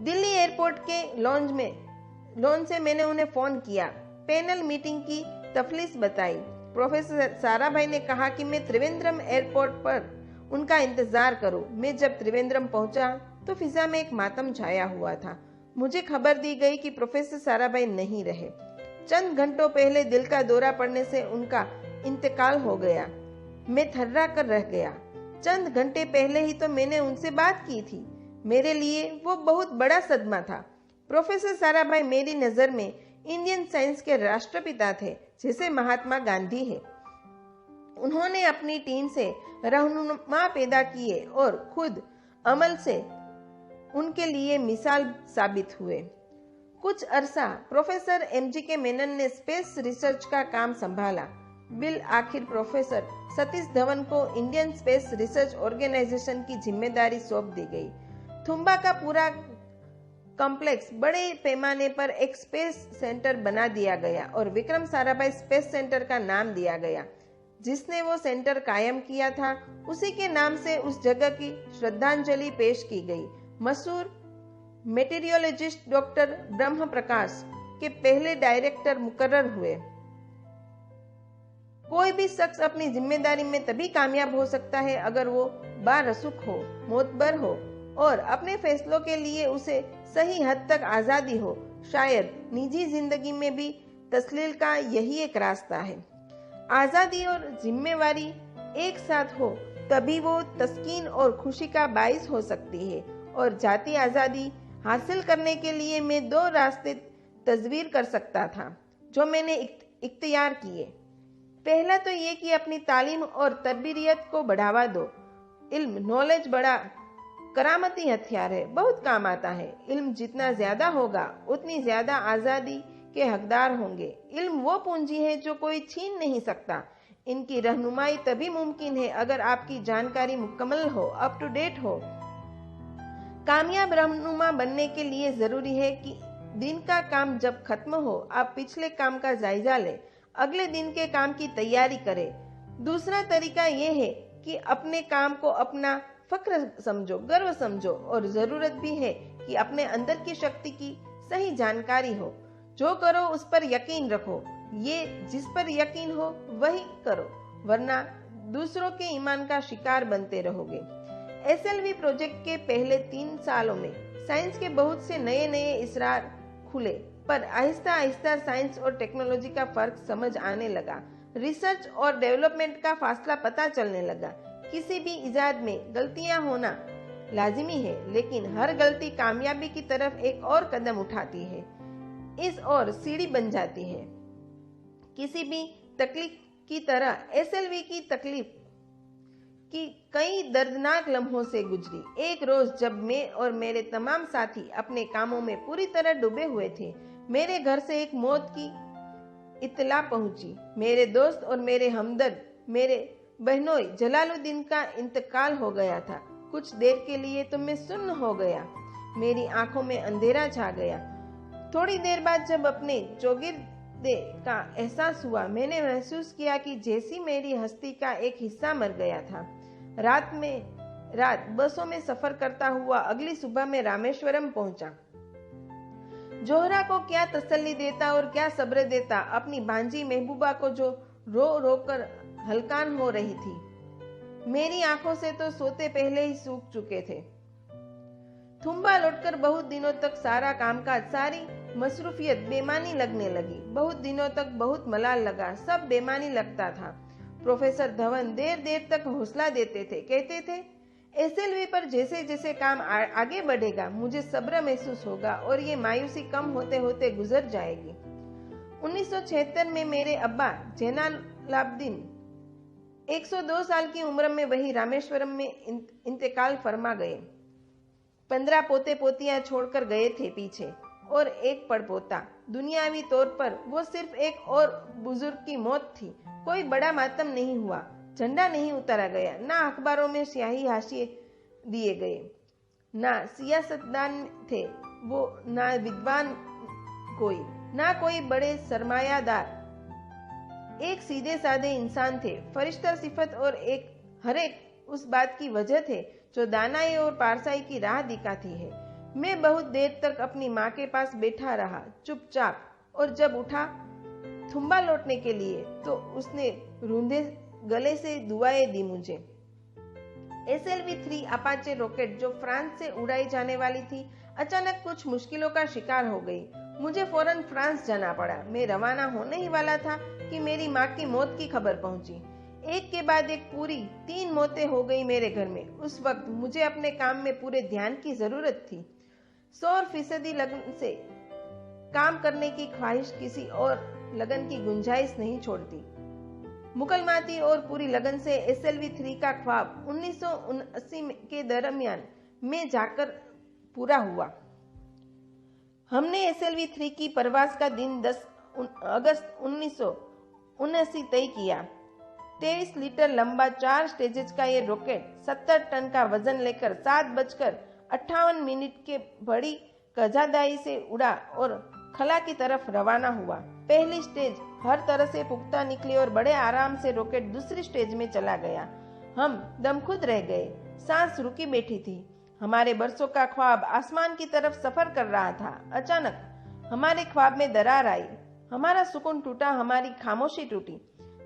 दिल्ली एयरपोर्ट के लॉन्च से मैंने उन्हें फोन किया, पैनल मीटिंग की तफसील बताई। प्रोफेसर साराभाई ने कहा कि मैं त्रिवेंद्रम एयरपोर्ट पर उनका इंतजार करूं। मैं जब त्रिवेंद्रम पहुंचा तो फिजा में एक मातम छाया हुआ था। मुझे खबर दी गई कि प्रोफेसर साराभाई नहीं रहे। चंद घंटों पहले दिल का दौरा पड़ने से उनका इंतकाल हो गया। मैं थर्रा कर रह गया। चंद घंटे पहले ही तो मैंने उनसे बात की थी। मेरे लिए वो बहुत बड़ा सदमा था। प्रोफेसर साराभाई मेरी नजर में इंडियन साइंस के राष्ट्रपिता थे, जैसे महात्मा गांधी है। उन्होंने अपनी टीम से रहनुमा पैदा किए और खुद अमल से उनके लिए मिसाल साबित हुए। कुछ अरसा प्रोफेसर MGK मेनन ने स्पेस रिसर्च का काम संभाला। बिल आखिर प्रोफेसर सतीश धवन को इंडियन स्पेस रिसर्च ऑर्गेनाइजेशन की जिम्मेदारी सौंप दी गई। थुम्बा का पूरा कॉम्प्लेक्स बड़े पैमाने पर एक स्पेस सेंटर बना दिया गया और विक्रम साराभाई स्पेस सेंटर का नाम दिया गया। जिसने वो सेंटर कायम किया था उसी के नाम से उस जगह की श्रद्धांजलि पेश की गई। मशहूर मेटीरियोलॉजिस्ट डॉक्टर ब्रह्म प्रकाश के पहले डायरेक्टर मुकर्रर हुए। कोई भी शख्स अपनी जिम्मेदारी में तभी कामयाब हो सकता है अगर वो बारसूख हो, मोतबर हो और अपने फैसलों के लिए उसे सही हद तक आजादी हो। शायद निजी जिंदगी में भी तस्लील का यही एक रास्ता है। आजादी और जिम्मेवारी एक साथ हो तभी वो तस्कीन और खुशी का बाइस हो सकती है। और जाती आजादी हासिल करने के लिए मैं दो रास्ते तस्वीर कर सकता था जो मैंने इख्तियार किए। पहला तो ये कि अपनी तालीम और तरबियत को बढ़ावा दो। इल्म, नॉलेज बड़ा करामती हथियार है, बहुत काम आता है। इल्म जितना ज्यादा होगा उतनी ज्यादा आजादी के हकदार होंगे। इल्म वो पूंजी है जो कोई छीन नहीं सकता। इनकी रहनुमाई तभी मुमकिन है अगर आपकी जानकारी मुकम्मल हो, अप टू डेट हो। कामयाब रहनुमा बनने के लिए जरूरी है कि दिन का काम जब खत्म हो आप पिछले काम का जायजा लें, अगले दिन के काम की तैयारी करें। दूसरा तरीका यह है कि अपने काम को अपना फख्र समझो, गर्व समझो और जरूरत भी है कि अपने अंदर की शक्ति की सही जानकारी हो। जो करो उस पर यकीन रखो। ये जिस पर यकीन हो वही करो, वरना दूसरों के ईमान का शिकार बनते रहोगे। SLV प्रोजेक्ट के पहले 3 सालों में साइंस के बहुत से नए नए इसरार खुले, पर आहिस्ता आहिस्ता साइंस और टेक्नोलॉजी का फर्क समझ आने लगा। रिसर्च और डेवलपमेंट का फासला पता चलने लगा। किसी भी इजाद में गलतियां होना लाजिमी है, लेकिन हर गलती कामयाबी की तरफ एक और कदम उठाती है, इस और सीढ़ी बन जाती है। किसी भी तकलीफ की तरह SLV की तकलीफ की कई दर्दनाक लम्हों से गुजरी। एक रोज जब मैं और मेरे तमाम साथी अपने कामों में पूरी तरह डूबे हुए थे, मेरे घर से एक मौत की इत्तला पहुंची। मेरे दोस्त और मेरे हमदर्द, मेरे बहनोई जलालुद्दीन का इंतकाल हो गया था। कुछ देर के लिए तो मैं सुन्न हो गया, मेरी आंखों में अंधेरा छा गया। थोड़ी देर बाद जब अपने चौगिरदे का एहसास हुआ, मैंने महसूस किया कि जैसी मेरी हस्ती का एक हिस्सा मर गया था। रात बसों में सफर करता हुआ अगली सुबह में रामेश्वरम पहुंचा। जोहरा को क्या तसल्ली देता और क्या सब्र देता अपनी भांजी महबूबा को, जो रो रो कर हलकान हो रही थी। मेरी आंखों से तो सोते पहले ही सूख चुके थे। थुम्बा लौटकर बहुत दिनों तक सारा कामकाज, सारी मसरूफियत बेमानी लगने लगी। बहुत दिनों तक बहुत मलाल लगा, सब बेमानी लगता था। प्रोफेसर धवन देर देर तक हौसला देते थे, कहते थे SLV पर जैसे जैसे काम आगे बढ़ेगा मुझे सब्र महसूस होगा और ये मायूसी कम होते होते गुजर जाएगी। 1976 में मेरे अब्बा जैनालाब्दीन 102 साल की उम्र में वही रामेश्वरम में इंतकाल फरमा गए। 15 पोते पोतियां छोड़कर गए थे पीछे और एक पड़पोता। दुनियावी तौर पर वो सिर्फ एक और बुजुर्ग की मौत थी। कोई बड़ा मातम नहीं हुआ, झंडा नहीं उतारा गया, ना अखबारों में स्याही हाशिए दिए गए, ना सियासतदान थे वो, ना विद्वान कोई, ना कोई बड़े सरमायादार। एक सीधे साधे इंसान थे, फरिश्ता सिफत और हर एक उस बात की वजह थे जो दानाई और पारसाई की राह दिखाती है। मैं बहुत देर तक अपनी माँ के पास बैठा रहा, चुपचाप, और जब उठा थुम्बा लौटने के लिए तो उसने रूंधे गले से दुआएं दी मुझे। SLV-3 अपाचे रॉकेट जो फ्रांस से उड़ाई जाने वाली थी, अचानक कुछ मुश्किलों का शिकार हो गई। मुझे फौरन फ्रांस जाना पड़ा। मैं रवाना होने ही वाला था कि मेरी माँ की मौत की खबर पहुंची। एक के बाद एक पूरी 3 मौतें हो गई मेरे घर में। उस वक्त मुझे अपने काम में पूरे ध्यान की जरूरत थी। 100% लगन से काम करने की ख्वाहिश किसी और लगन की गुंजाइश नहीं छोड़ती। मुकलमाती और पूरी लगन से SLV-3 का ख्वाब 1979 के दरमियान में जाकर पूरा हुआ। हमने SLV-3 की परवास का दिन 10 अगस्त 1979 तय किया। 23 लीटर लंबा 4 स्टेजेस का ये रॉकेट 70 टन का वजन लेकर 7:58 के बड़ी कजादाई से उड़ा और खला की तरफ रवाना हुआ। पहली स्टेज हर तरह से पुख्ता निकली और बड़े आराम से रॉकेट दूसरी स्टेज में चला गया। हम दमखुद रह गए, सांस रुकी बैठी थी। हमारे बरसों का ख्वाब आसमान की तरफ सफर कर रहा था। अचानक हमारे ख्वाब में दरार आई, हमारा सुकून टूटा, हमारी खामोशी टूटी।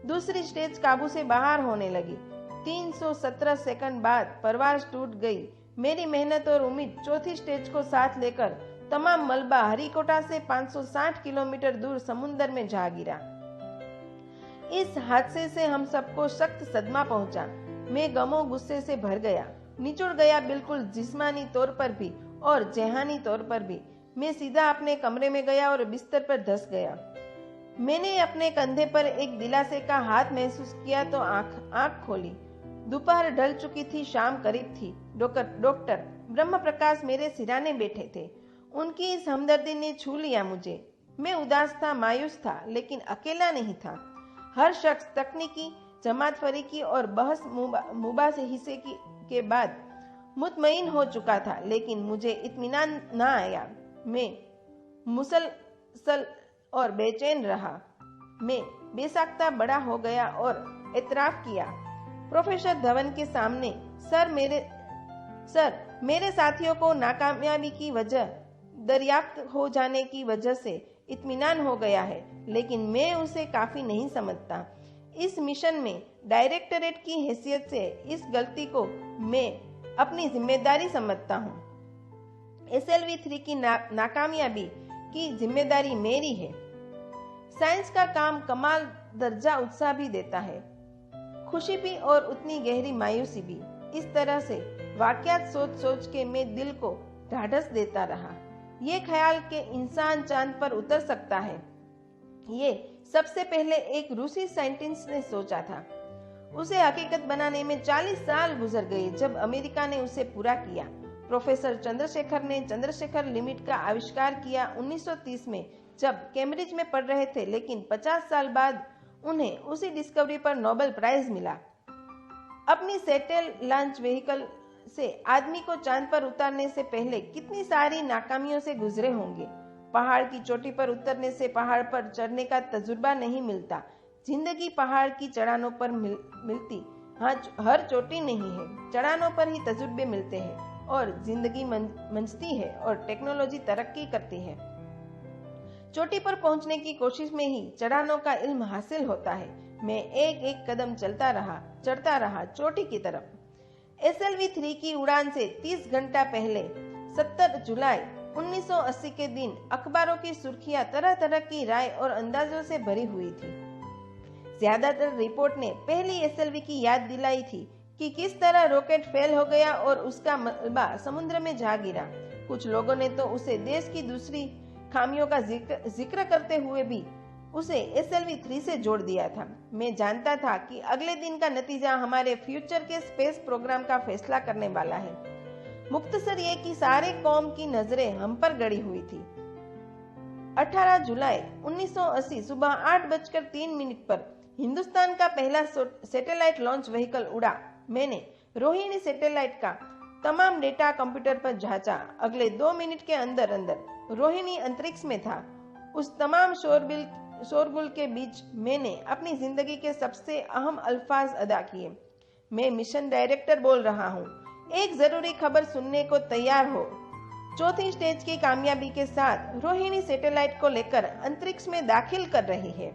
दूसरी स्टेज काबू से बाहर होने लगी। 317 सेकंड बाद परवाज टूट गई। मेरी मेहनत और उम्मीद चौथी स्टेज को साथ लेकर तमाम मलबा हरिकोटा से 560 किलोमीटर दूर समुद्र में जा गिरा। इस हादसे से हम सबको सख्त सदमा पहुंचा। मैं गमों गुस्से से भर गया, निचुड़ गया, बिल्कुल जिस्मानी तौर पर भी और जेहानी तौर पर भी। मैं सीधा अपने कमरे में गया और बिस्तर पर धंस गया। मैंने अपने कंधे पर एक दिलासे का हाथ महसूस किया तो आंख खोली। दोपहर ढल चुकी थी, शाम करीब थी। डॉक्टर ब्रह्म प्रकाश मेरे सिराने बैठे थे। उनकी इस हमदर्दी ने छू लिया मुझे। मैं उदास था, मायूस था, लेकिन अकेला नहीं था। हर शख्स तकनीकी जमात फरीकी और बहस मुबाहिसे के बाद मुतमईन हो चुका था, लेकिन मुझे इत्मीनान न आया। मैं मुसलसल और बेचैन रहा। मैं बेसाख्ता बड़ा हो गया और एतराफ किया प्रोफेसर धवन के सामने, सर मेरे साथियों को नाकामयाबी की वजह दरियाफ्त हो जाने की वजह से इत्मीनान हो गया है, लेकिन मैं उसे काफी नहीं समझता। इस मिशन में डायरेक्टरेट की हैसियत से इस गलती को मैं अपनी जिम्मेदारी समझता हूँ। SLV-3 की नाकामयाबी की जिम्मेदारी मेरी है। साइंस का काम कमाल दर्जा उत्साह भी देता है, खुशी भी और उतनी गहरी मायूसी भी। इस तरह से वाकयात सोच सोच के मैं दिल को ढाढ़स देता रहा। ये ख्याल कि इंसान चांद पर उतर सकता है, ये सबसे पहले एक रूसी साइंटिस्ट ने सोचा था। उसे हकीकत बनाने में 40 साल गुजर गए जब अमेरिका ने उसे पूरा किया। प्रोफेसर चंद्रशेखर ने चंद्रशेखर लिमिट का आविष्कार किया 1930 में, जब कैम्ब्रिज में पढ़ रहे थे, लेकिन 50 साल बाद उन्हें उसी डिस्कवरी पर नोबेल प्राइज मिला। अपनी सैटेल लॉन्च व्हीकल से आदमी को चांद पर उतारने से पहले कितनी सारी नाकामियों से गुजरे होंगे। पहाड़ की चोटी पर उतरने से पहाड़ पर चढ़ने का तजुर्बा नहीं मिलता। जिंदगी पहाड़ की चढ़ानों पर मिलती हर चोटी नहीं है, चढ़ानों पर ही तजुर्बे मिलते हैं और जिंदगी मंचती है और टेक्नोलॉजी तरक्की करती है। चोटी पर पहुंचने की कोशिश में ही चढ़ानों का इल्म हासिल होता है। मैं एक एक कदम चढ़ता रहा चोटी की तरफ। SLV-3 की उड़ान से 30 घंटा पहले 17 जुलाई 1980 के दिन अखबारों की सुर्खियां तरह तरह की राय और अंदाजों से भरी हुई थी। ज्यादातर रिपोर्ट ने पहली SLV की याद दिलाई थी कि किस तरह रॉकेट फेल हो गया और उसका मलबा समुद्र में जा गिरा। कुछ लोगों ने तो उसे देश की दूसरी खामियों का जिक्र करते हुए भी उसे SLV-3 से जोड़ दिया था। मैं जानता था कि अगले दिन का नतीजा हमारे फ्यूचर के स्पेस प्रोग्राम का फैसला करने वाला है। मुख्तसर ये कि सारे कौम की नजरें हम पर गड़ी हुई थी। 18 जुलाई 1980 सुबह 8:03 पर हिंदुस्तान का पहला सैटेलाइट लॉन्च व्हीकल उड़ा। मैंने रोहिणी सैटेलाइट का तमाम डेटा कंप्यूटर पर जांचा। अगले 2 मिनट के अंदर अंदर रोहिणी अंतरिक्ष में था। उस तमाम शोरगुल के बीच मैंने अपनी जिंदगी के सबसे अहम अल्फाज अदा किए। मैं मिशन डायरेक्टर बोल रहा हूँ, एक जरूरी खबर सुनने को तैयार हो। चौथी स्टेज की कामयाबी के साथ रोहिणी सैटेलाइट को लेकर अंतरिक्ष में दाखिल कर रही है।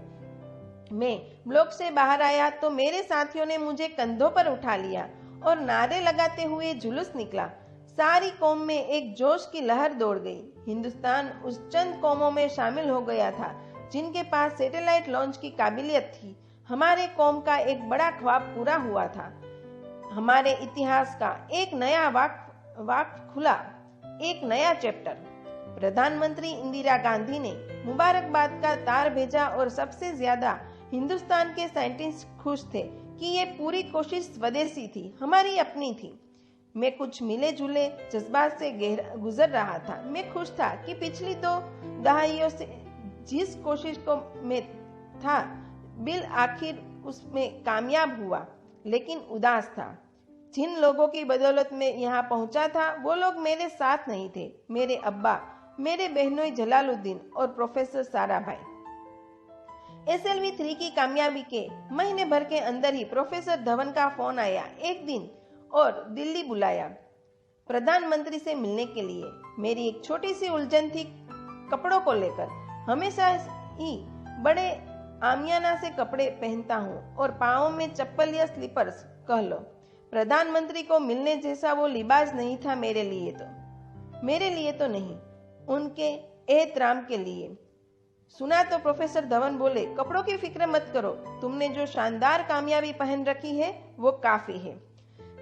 मैं ब्लॉक से बाहर आया तो मेरे साथियों ने मुझे कंधों पर उठा लिया और नारे लगाते हुए जुलूस निकला। सारी कौम में एक जोश की लहर दौड़ गई। हिंदुस्तान उस चंद कौमों में शामिल हो गया था जिनके पास सैटेलाइट लॉन्च की काबिलियत थी। हमारे कौम का एक बड़ा ख्वाब पूरा हुआ था। हमारे इतिहास का एक नया वाक़ खुला, एक नया चैप्टर। प्रधानमंत्री इंदिरा गांधी ने मुबारकबाद का तार भेजा और सबसे ज्यादा हिंदुस्तान के साइंटिस्ट खुश थे कि ये पूरी कोशिश स्वदेशी थी, हमारी अपनी थी। मैं कुछ मिले जुले जज्बात से गुजर रहा था। मैं खुश था कि पिछली 2 दहाइयों से जिस कोशिश को मैं था, बिल आखिर उसमें कामयाब हुआ, लेकिन उदास था। जिन लोगों की बदौलत मैं यहाँ पहुंचा था, वो लोग मेरे साथ नहीं थे। मेरे अब्बा, मेरे बहनोई जलालुद्दीन और प्रोफेसर सारा भाई। SLV 3 की कामयाबी के महीने भर के अंदर ही प्रोफेसर धवन का फोन आया एक दिन और दिल्ली बुलाया प्रधानमंत्री से मिलने के लिए। मेरी एक छोटी सी उलझन थी कपड़ों को लेकर। हमेशा ही बड़े आमियाना से कपड़े पहनता हूँ और पाँव में चप्पल या स्लीपर्स कह लो। प्रधानमंत्री को मिलने जैसा वो लिबास नहीं था मेरे लिए तो नहीं, उनके एहतराम के लिए। सुना तो प्रोफेसर धवन बोले, कपड़ों की फिक्र मत करो, तुमने जो शानदार कामयाबी पहन रखी है वो काफी है।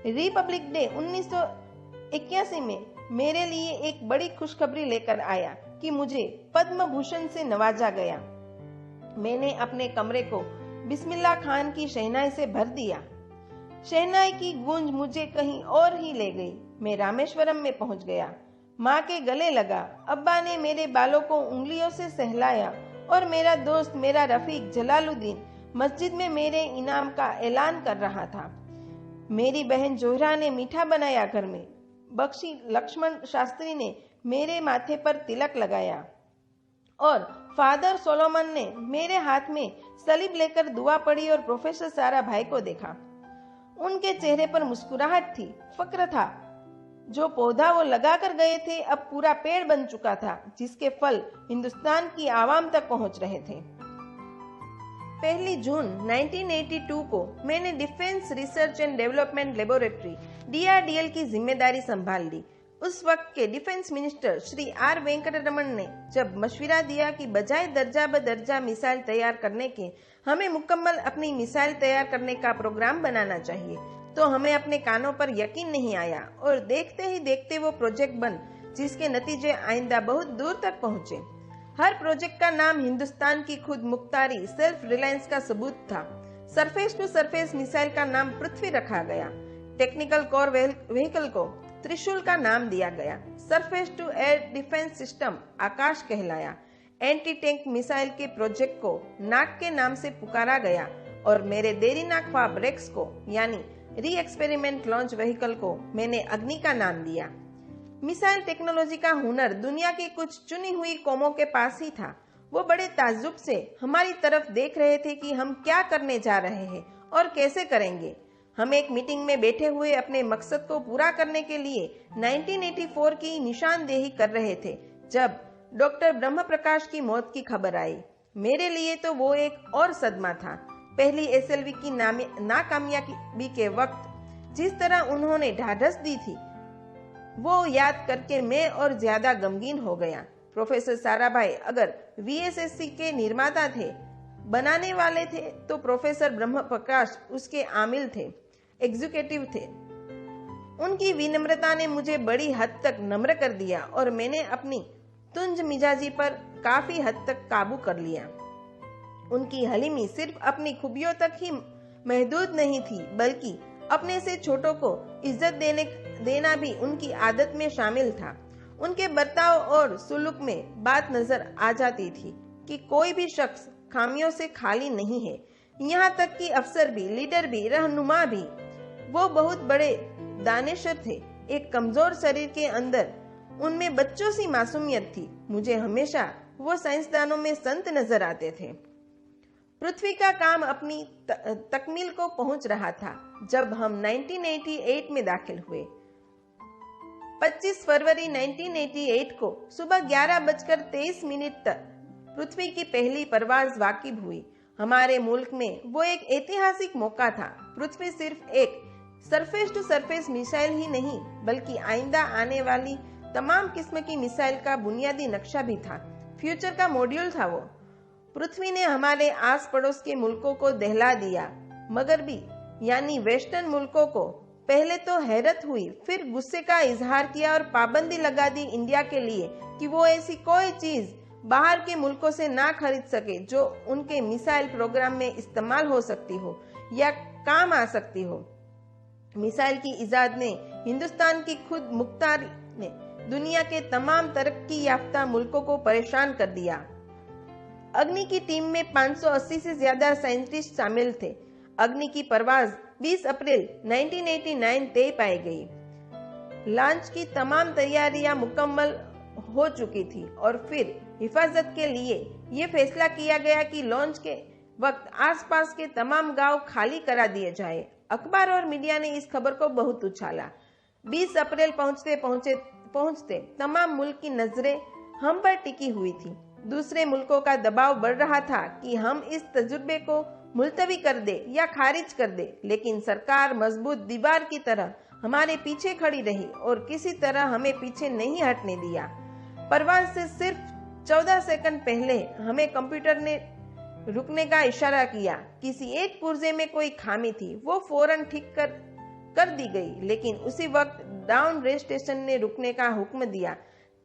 रिपब्लिक डे 1981 में मेरे लिए एक बड़ी खुशखबरी लेकर आया कि मुझे पद्म भूषण से नवाजा गया। मैंने अपने कमरे को बिस्मिल्लाह खान की शहनाई से भर दिया। शहनाई की गूंज मुझे कहीं और ही ले गई। मैं रामेश्वरम में पहुंच गया, माँ के गले लगा। अब्बा ने मेरे बालों को उंगलियों से सहलाया और मेरा दोस्त, मेरा रफीक जलालुद्दीन मस्जिद में मेरे इनाम का ऐलान कर रहा था। मेरी बहन जोहरा ने मीठा बनाया घर में। बख्शी लक्ष्मण शास्त्री ने मेरे माथे पर तिलक लगाया और फादर सोलोमन ने मेरे हाथ में सलीब लेकर दुआ पढ़ी और प्रोफेसर सारा भाई को देखा। उनके चेहरे पर मुस्कुराहट थी, फक्र था। जो पौधा वो लगा कर गए थे अब पूरा पेड़ बन चुका था, जिसके फल हिंदुस्तान की आवाम तक पहुंच रहे थे। 1 जून 1982 को मैंने defence research and development laboratory DRDL की जिम्मेदारी संभाल ली। उस वक्त के defence minister Shri R Venkataraman ने जब मशविरा दिया कि बजाय दर्जा ब दर्जा मिसाइल तैयार करने के हमें मुकम्मल अपनी मिसाइल तैयार करने का प्रोग्राम बनाना चाहिए, तो हमें अपने कानों पर यकीन नहीं आया और देखते ही देखते वो प्रोजेक्ट बन, जिसके नतीजे आइंदा बहुत दूर तक पहुंचे। हर प्रोजेक्ट का नाम हिंदुस्तान की खुद मुख्तारी, सेल्फ रिलायंस का सबूत था। सरफेस टू सरफेस मिसाइल का नाम पृथ्वी रखा गया। टेक्निकल कोर व्हीकल को त्रिशूल का नाम दिया गया। Surface to air defence system Akash कहलाया। एंटी टैंक मिसाइल के प्रोजेक्ट को नाग के नाम से पुकारा गया और मेरे देरीना ख्वाब रेक्स को यानी री एक्सपेरिमेंट लॉन्च व्हीकल को मैंने अग्नि का नाम दिया। मिसाइल टेक्नोलॉजी का हुनर दुनिया की कुछ चुनी हुई कौमों के पास ही था। वो बड़े ताज्जुब से हमारी तरफ देख रहे थे कि हम क्या करने जा रहे हैं और कैसे करेंगे। हम एक मीटिंग में बैठे हुए अपने मकसद को पूरा करने के लिए 1984 की निशानदेही कर रहे थे जब डॉक्टर ब्रह्म प्रकाश की मौत की खबर आई। मेरे लिए तो वो एक और सदमा था। पहली SLV की नाकामयाबी के वक्त जिस तरह उन्होंने ढाढ़स दी थी, वो याद करके मैं और ज्यादा गमगीन हो गया। प्रोफेसर साराभाई अगर VSSC के निर्माता थे, बनाने वाले थे, तो प्रोफेसर ब्रह्म प्रकाश उसके आमिल थे, एग्जीक्यूटिव थे। उनकी विनम्रता ने मुझे बड़ी हद तक नम्र कर दिया और मैंने अपनी तुंज मिजाजी पर काफी हद तक काबू कर लिया। उनकी हलीमी सिर्फ अपनी खूबियों तक ही महदूद नहीं थी, बल्कि अपने से छोटों को इज्जत देना भी उनकी आदत में शामिल था। उनके बर्ताव और सुलूक में बात नजर आ जाती थी कि कोई भी शख्स खामियों से खाली नहीं है, यहाँ तक कि अफसर भी, लीडर भी, रहनुमा भी। वो बहुत बड़े दानिशर थे। एक कमजोर शरीर के अंदर उनमें बच्चों सी मासूमियत थी। मुझे हमेशा वो साइंसदानों में संत नजर आते थे। पृथ्वी का काम अपनी तकमील को पहुंच रहा था जब हम 1988 में दाखिल हुए। 25 फरवरी 1988 को सुबह 11:23 तक पृथ्वी की पहली परवाज वाकिब हुई। हमारे मुल्क में वो एक ऐतिहासिक मौका था। पृथ्वी सिर्फ एक सरफेस टू सरफेस मिसाइल ही नहीं, बल्कि आइंदा आने वाली तमाम किस्म की मिसाइल का बुनियादी नक्शा भी था। फ्यूचर का मॉड्यूल था वो। पृथ्वी ने हमारे आस पड़ोस के मुल्कों को दहला दिया। मगरबी यानी वेस्टर्न मुल्कों को पहले तो हैरत हुई, फिर गुस्से का इजहार किया और पाबंदी लगा दी इंडिया के लिए कि वो ऐसी कोई चीज बाहर के मुल्कों से ना खरीद सके जो उनके मिसाइल प्रोग्राम में इस्तेमाल हो सकती हो या काम आ सकती हो। मिसाइल की इजाद ने हिंदुस्तान की खुद मुख्तारी ने दुनिया के तमाम तरक्की याफ्ता मुल्कों को परेशान कर दिया। अग्नि की टीम में 580 से ज्यादा साइंटिस्ट शामिल थे। अग्नि की परवाज 20 अप्रैल 1989 तय पाई गई। लॉन्च की तमाम तैयारियां मुकम्मल हो चुकी थी और फिर हिफाजत के लिए यह फैसला किया गया कि लॉन्च के वक्त आसपास के तमाम गांव खाली करा दिए जाए। अखबार और मीडिया ने इस खबर को बहुत उछाला। 20 अप्रैल पहुंचते तमाम मुल्क की नजरें हम पर टिकी हुई थी। दूसरे मुल्कों का दबाव बढ़ रहा था कि हम इस तजुर्बे को मुलतवी कर दे या खारिज कर दे, लेकिन सरकार मजबूत दीवार की तरह हमारे पीछे खड़ी रही और किसी तरह हमें पीछे नहीं हटने दिया। परवाज से सिर्फ 14 सेकंड पहले हमें कंप्यूटर ने रुकने का इशारा किया। किसी एक पुर्जे में कोई खामी थी, वो फौरन ठीक कर दी गई, लेकिन उसी वक्त डाउन रेस स्टेशन ने रुकने का हुक्म दिया।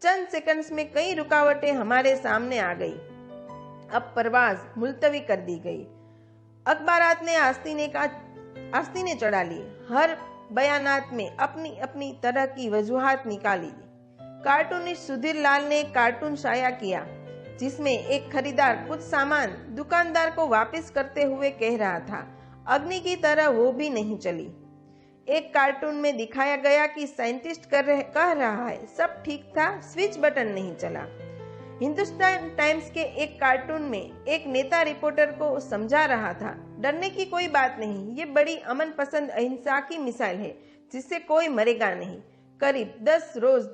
चंद सेकंड्स में कई रुकावटें हमारे सामने आ गई। अब परवाज मुलतवी कर दी गई। अखबारात ने आस्तीनें चढ़ा ली। हर बयानात में अपनी अपनी तरह की वजूहात निकाली। कार्टूनिस्ट सुधीर लाल ने कार्टून शाया किया जिसमें एक खरीदार कुछ सामान दुकानदार को वापस करते हुए कह रहा था, अग्नि की तरह वो भी नहीं चली। एक कार्टून में दिखाया गया कि साइंटिस्ट कह रहा है सब ठीक था, स्विच बटन नहीं चला। हिंदुस्तान टाइम्स के एक कार्टून में एक नेता रिपोर्टर को समझा रहा था, डरने की कोई बात नहीं, ये बड़ी अमन पसंद अहिंसा की मिसाइल है जिससे कोई मरेगा नहीं। करीब 10 रोज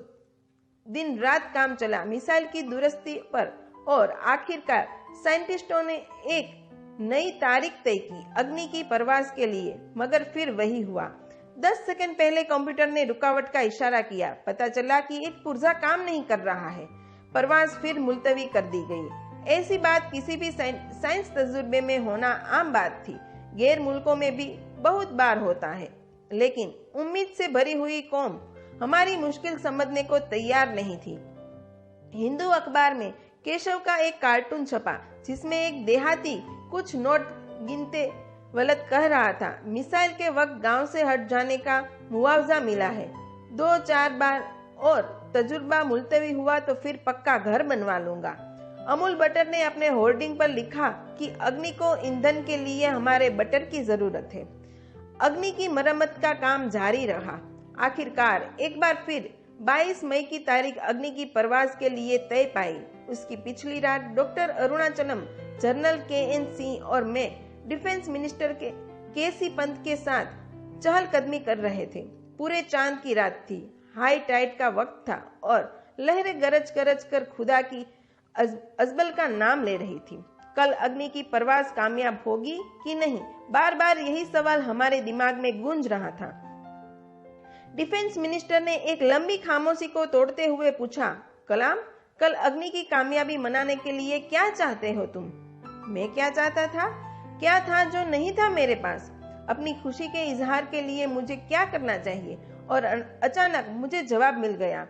दिन रात काम चला मिसाइल की दुरुस्ती पर और आखिरकार साइंटिस्टों ने एक नई तारीख तय की अग्नि की परवाज के लिए, मगर फिर वही हुआ। 10 सेकंड पहले कंप्यूटर ने रुकावट का इशारा किया। पता चला कि एक पुर्जा काम नहीं कर रहा है। परवाज फिर मुलतवी कर दी गई। ऐसी बात किसी भी साइंस तजुर्बे में होना आम बात थी। गैर मुल्कों में भी बहुत बार होता है, लेकिन उम्मीद से भरी हुई कौम हमारी मुश्किल समझने को तैयार नहीं थी। हिंदू अखबार में केशव का एक कार्टून छपा जिसमें एक देहाती कुछ नोट गिनते वलत कह रहा था, मिसाइल के वक्त गांव से हट जाने का मुआवजा मिला है। 2-4 बार और तजुर्बा मुलतवी हुआ तो फिर पक्का घर बनवा लूंगा। अमूल बटर ने अपने होर्डिंग पर लिखा कि अग्नि को ईंधन के लिए हमारे बटर की जरूरत है। अग्नि की मरम्मत का काम जारी रहा। आखिरकार एक बार फिर 22 मई की तारीख अग्नि की परवाज के लिए तय पाई। उसकी पिछली रात doctor Arunachalam, general KN Singh और मैं डिफेंस मिनिस्टर KC पंत के साथ चहलकदमी कर रहे थे। पूरे चांद की रात थी, हाई टाइड का वक्त था और लहरें गरज गरज कर खुदा की अजबल का नाम ले रही थी। कल अग्नि की परवाज कामयाब होगी कि नहीं, बार बार यही सवाल हमारे दिमाग में गूंज रहा था। डिफेंस मिनिस्टर ने एक लंबी खामोशी को तोड़ते हुए पूछा, कलाम, कल अग्नि की कामयाबी मनाने के लिए क्या चाहते हो तुम? मैं क्या चाहता था? क्या था जो नहीं था मेरे पास? अपनी खुशी के इजहार के लिए मुझे क्या करना चाहिए? और अचानक मुझे जवाब मिल गया।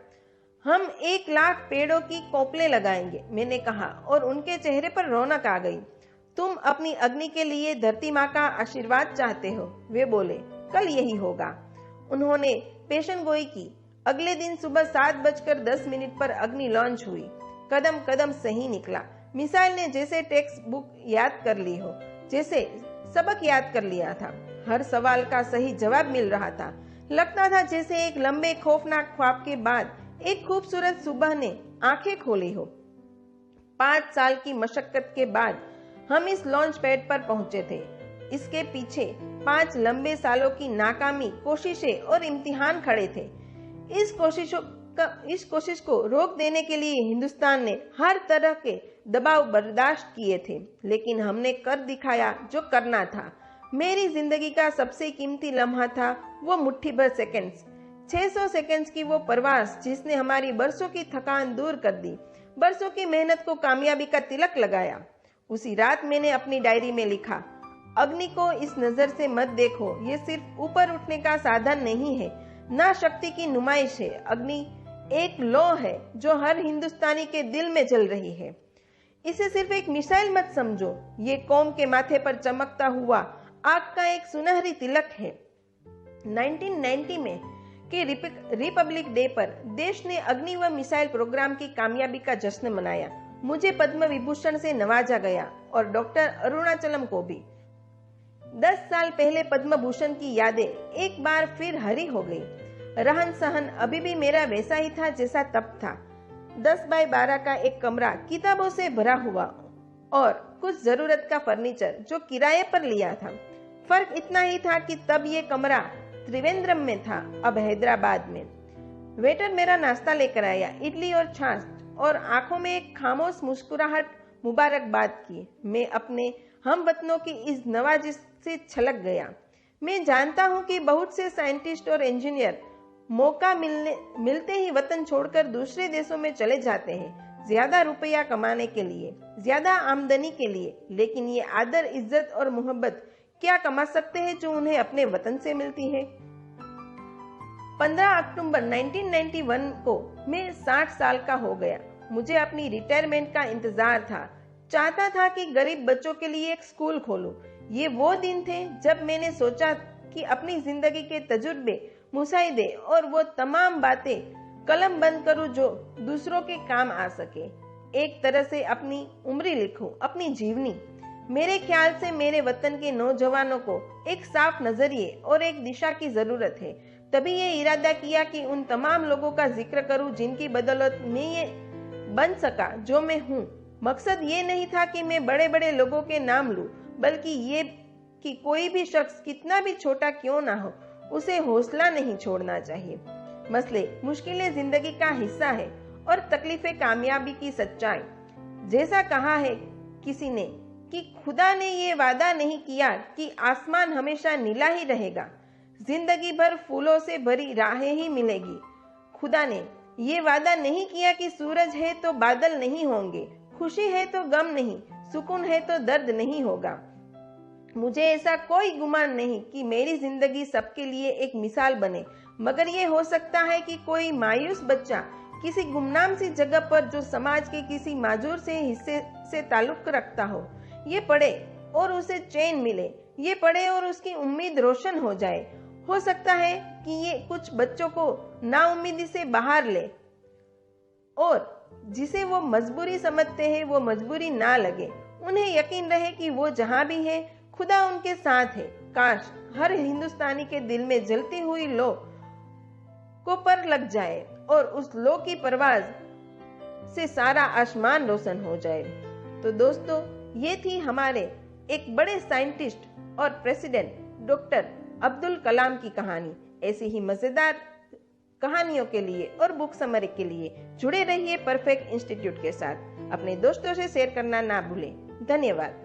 हम 1 लाख पेड़ों की कोपलें लगाएंगे, मैंने कहा और उनके चेहरे पर रौनक आ गई। तुम अपनी अग्नि के लिए धरती माँ का आशीर्वाद चाहते हो, वे बोले। कल यही होगा। उन्होंने पेशन गोई की। अगले दिन सुबह 7:10 पर अग्नि लॉन्च हुई। कदम कदम सही निकला। मिसाइल ने जैसे टेक्स्ट बुक याद कर ली हो, जैसे सबक याद कर लिया था। हर सवाल का सही जवाब मिल रहा था। लगता था जैसे एक लंबे खौफनाक ख्वाब के बाद एक खूबसूरत सुबह ने आंखें खोली हो। 5 साल की मशक्कत के बाद हम इस लॉन्च पैड पर पहुंचे थे। इसके पीछे 5 लंबे सालों की नाकामी, कोशिशें और इम्तिहान खड़े थे। इस कोशिश को रोक देने के लिए हिंदुस्तान ने हर तरह के दबाव बर्दाश्त किए थे, लेकिन हमने कर दिखाया जो करना था। मेरी जिंदगी का सबसे कीमती लम्हा था वो मुट्ठी भर सेकंड्स, 600 सेकंड्स की वो परवास जिसने हमारी बरसों की थकान दूर कर दी, बरसों की मेहनत को कामयाबी का तिलक लगाया। उसी रात मैंने अपनी डायरी में लिखा, अग्नि को इस नजर से मत देखो, ये सिर्फ ऊपर उठने का साधन नहीं है, ना शक्ति की नुमाइश है। अग्नि एक लौ है जो हर हिंदुस्तानी के दिल में जल रही है। इसे सिर्फ एक मिसाइल मत समझो, ये कौम के माथे पर चमकता हुआ आग का एक सुनहरी तिलक है। 1990 में के रिपब्लिक डे पर देश ने अग्नि व मिसाइल प्रोग्राम की कामयाबी का जश्न मनाया। मुझे पद्म विभूषण से नवाजा गया और डॉक्टर अरुणाचलम को भी। 10 साल पहले पद्म भूषण की यादें एक बार फिर हरी हो गई। रहन सहन अभी भी मेरा वैसा ही था जैसा तब था। 10 बाय 12 का एक कमरा किताबों से भरा हुआ और कुछ जरूरत का फर्नीचर जो किराए पर लिया था। फर्क इतना ही था कि तब ये कमरा त्रिवेंद्रम में था, अब हैदराबाद में। वेटर मेरा नाश्ता लेकर आया, इडली और छाछ, और आंखों में एक खामोश मुस्कुराहट मुबारकबाद की। मैं अपने हमवतनों की इस नवाजिश से छलक गया। मैं जानता हूं कि बहुत से साइंटिस्ट और इंजीनियर मौका मिलते ही वतन छोड़कर दूसरे देशों में चले जाते हैं, ज्यादा रुपया कमाने के लिए, ज्यादा आमदनी के लिए। लेकिन ये आदर, इज्जत और मोहब्बत क्या कमा सकते हैं जो उन्हें अपने वतन से मिलती है। 15 अक्टूबर 1991 को मैं 60 साल का हो गया। मुझे अपनी रिटायरमेंट का इंतजार था। चाहता था कि गरीब बच्चों के लिए एक स्कूल खोलूं। ये वो दिन थे जब मैंने सोचा कि अपनी जिंदगी के तजुर्बे, मुशाहिदे और वो तमाम बातें कलम बंद करूं जो दूसरों के काम आ सके। एक तरह से अपनी उम्र लिखूं, अपनी जीवनी। मेरे ख्याल से मेरे वतन के नौजवानों को एक साफ नजरिए और एक दिशा की जरूरत है। तभी ये इरादा किया कि उन तमाम लोगों का जिक्र करूं जिनकी बदौलत मैं ये बन सका जो मैं हूँ। मकसद ये नहीं था कि मैं बड़े बड़े लोगों के नाम लूं, बल्कि ये कि कोई भी शख्स कितना भी छोटा क्यों ना हो, उसे हौसला नहीं छोड़ना चाहिए। मसले, मुश्किलें जिंदगी का हिस्सा है और तकलीफें कामयाबी की सच्चाई। जैसा कहा है किसी ने कि खुदा ने ये वादा नहीं किया कि आसमान हमेशा नीला ही रहेगा, जिंदगी भर फूलों से भरी राहें ही मिलेगी। खुदा ने ये वादा नहीं किया कि सूरज है तो बादल नहीं होंगे, खुशी है तो गम नहीं, सुकून है तो दर्द नहीं होगा। मुझे ऐसा कोई गुमान नहीं कि मेरी जिंदगी सबके लिए एक मिसाल बने, मगर ये हो सकता है कि कोई मायूस बच्चा किसी गुमनाम सी जगह पर जो समाज के किसी माजूर से हिस्से से ताल्लुक रखता हो, ये पढ़े और उसे चैन मिले, ये पढ़े और उसकी उम्मीद रोशन हो जाए। हो सकता है कि ये कुछ बच्चों को नाउम्मीदी से बाहर ले और जिसे वो मजबूरी समझते हैं वो मजबूरी ना लगे। उन्हें यकीन रहे कि वो जहां भी है खुदा उनके साथ है। काश हर हिंदुस्तानी के दिल में जलती हुई लो को पर लग जाए और उस लो की परवाज से सारा आसमान रोशन हो जाए। तो दोस्तों, ये थी हमारे एक बड़े साइंटिस्ट और प्रेसिडेंट डॉक्टर अब्दुल कलाम की कहानी। ऐसी ही मजेदार कहानियों के लिए और बुक समरी के लिए जुड़े रहिए परफेक्ट इंस्टीट्यूट के साथ। अपने दोस्तों से शेयर करना ना भूलें। धन्यवाद।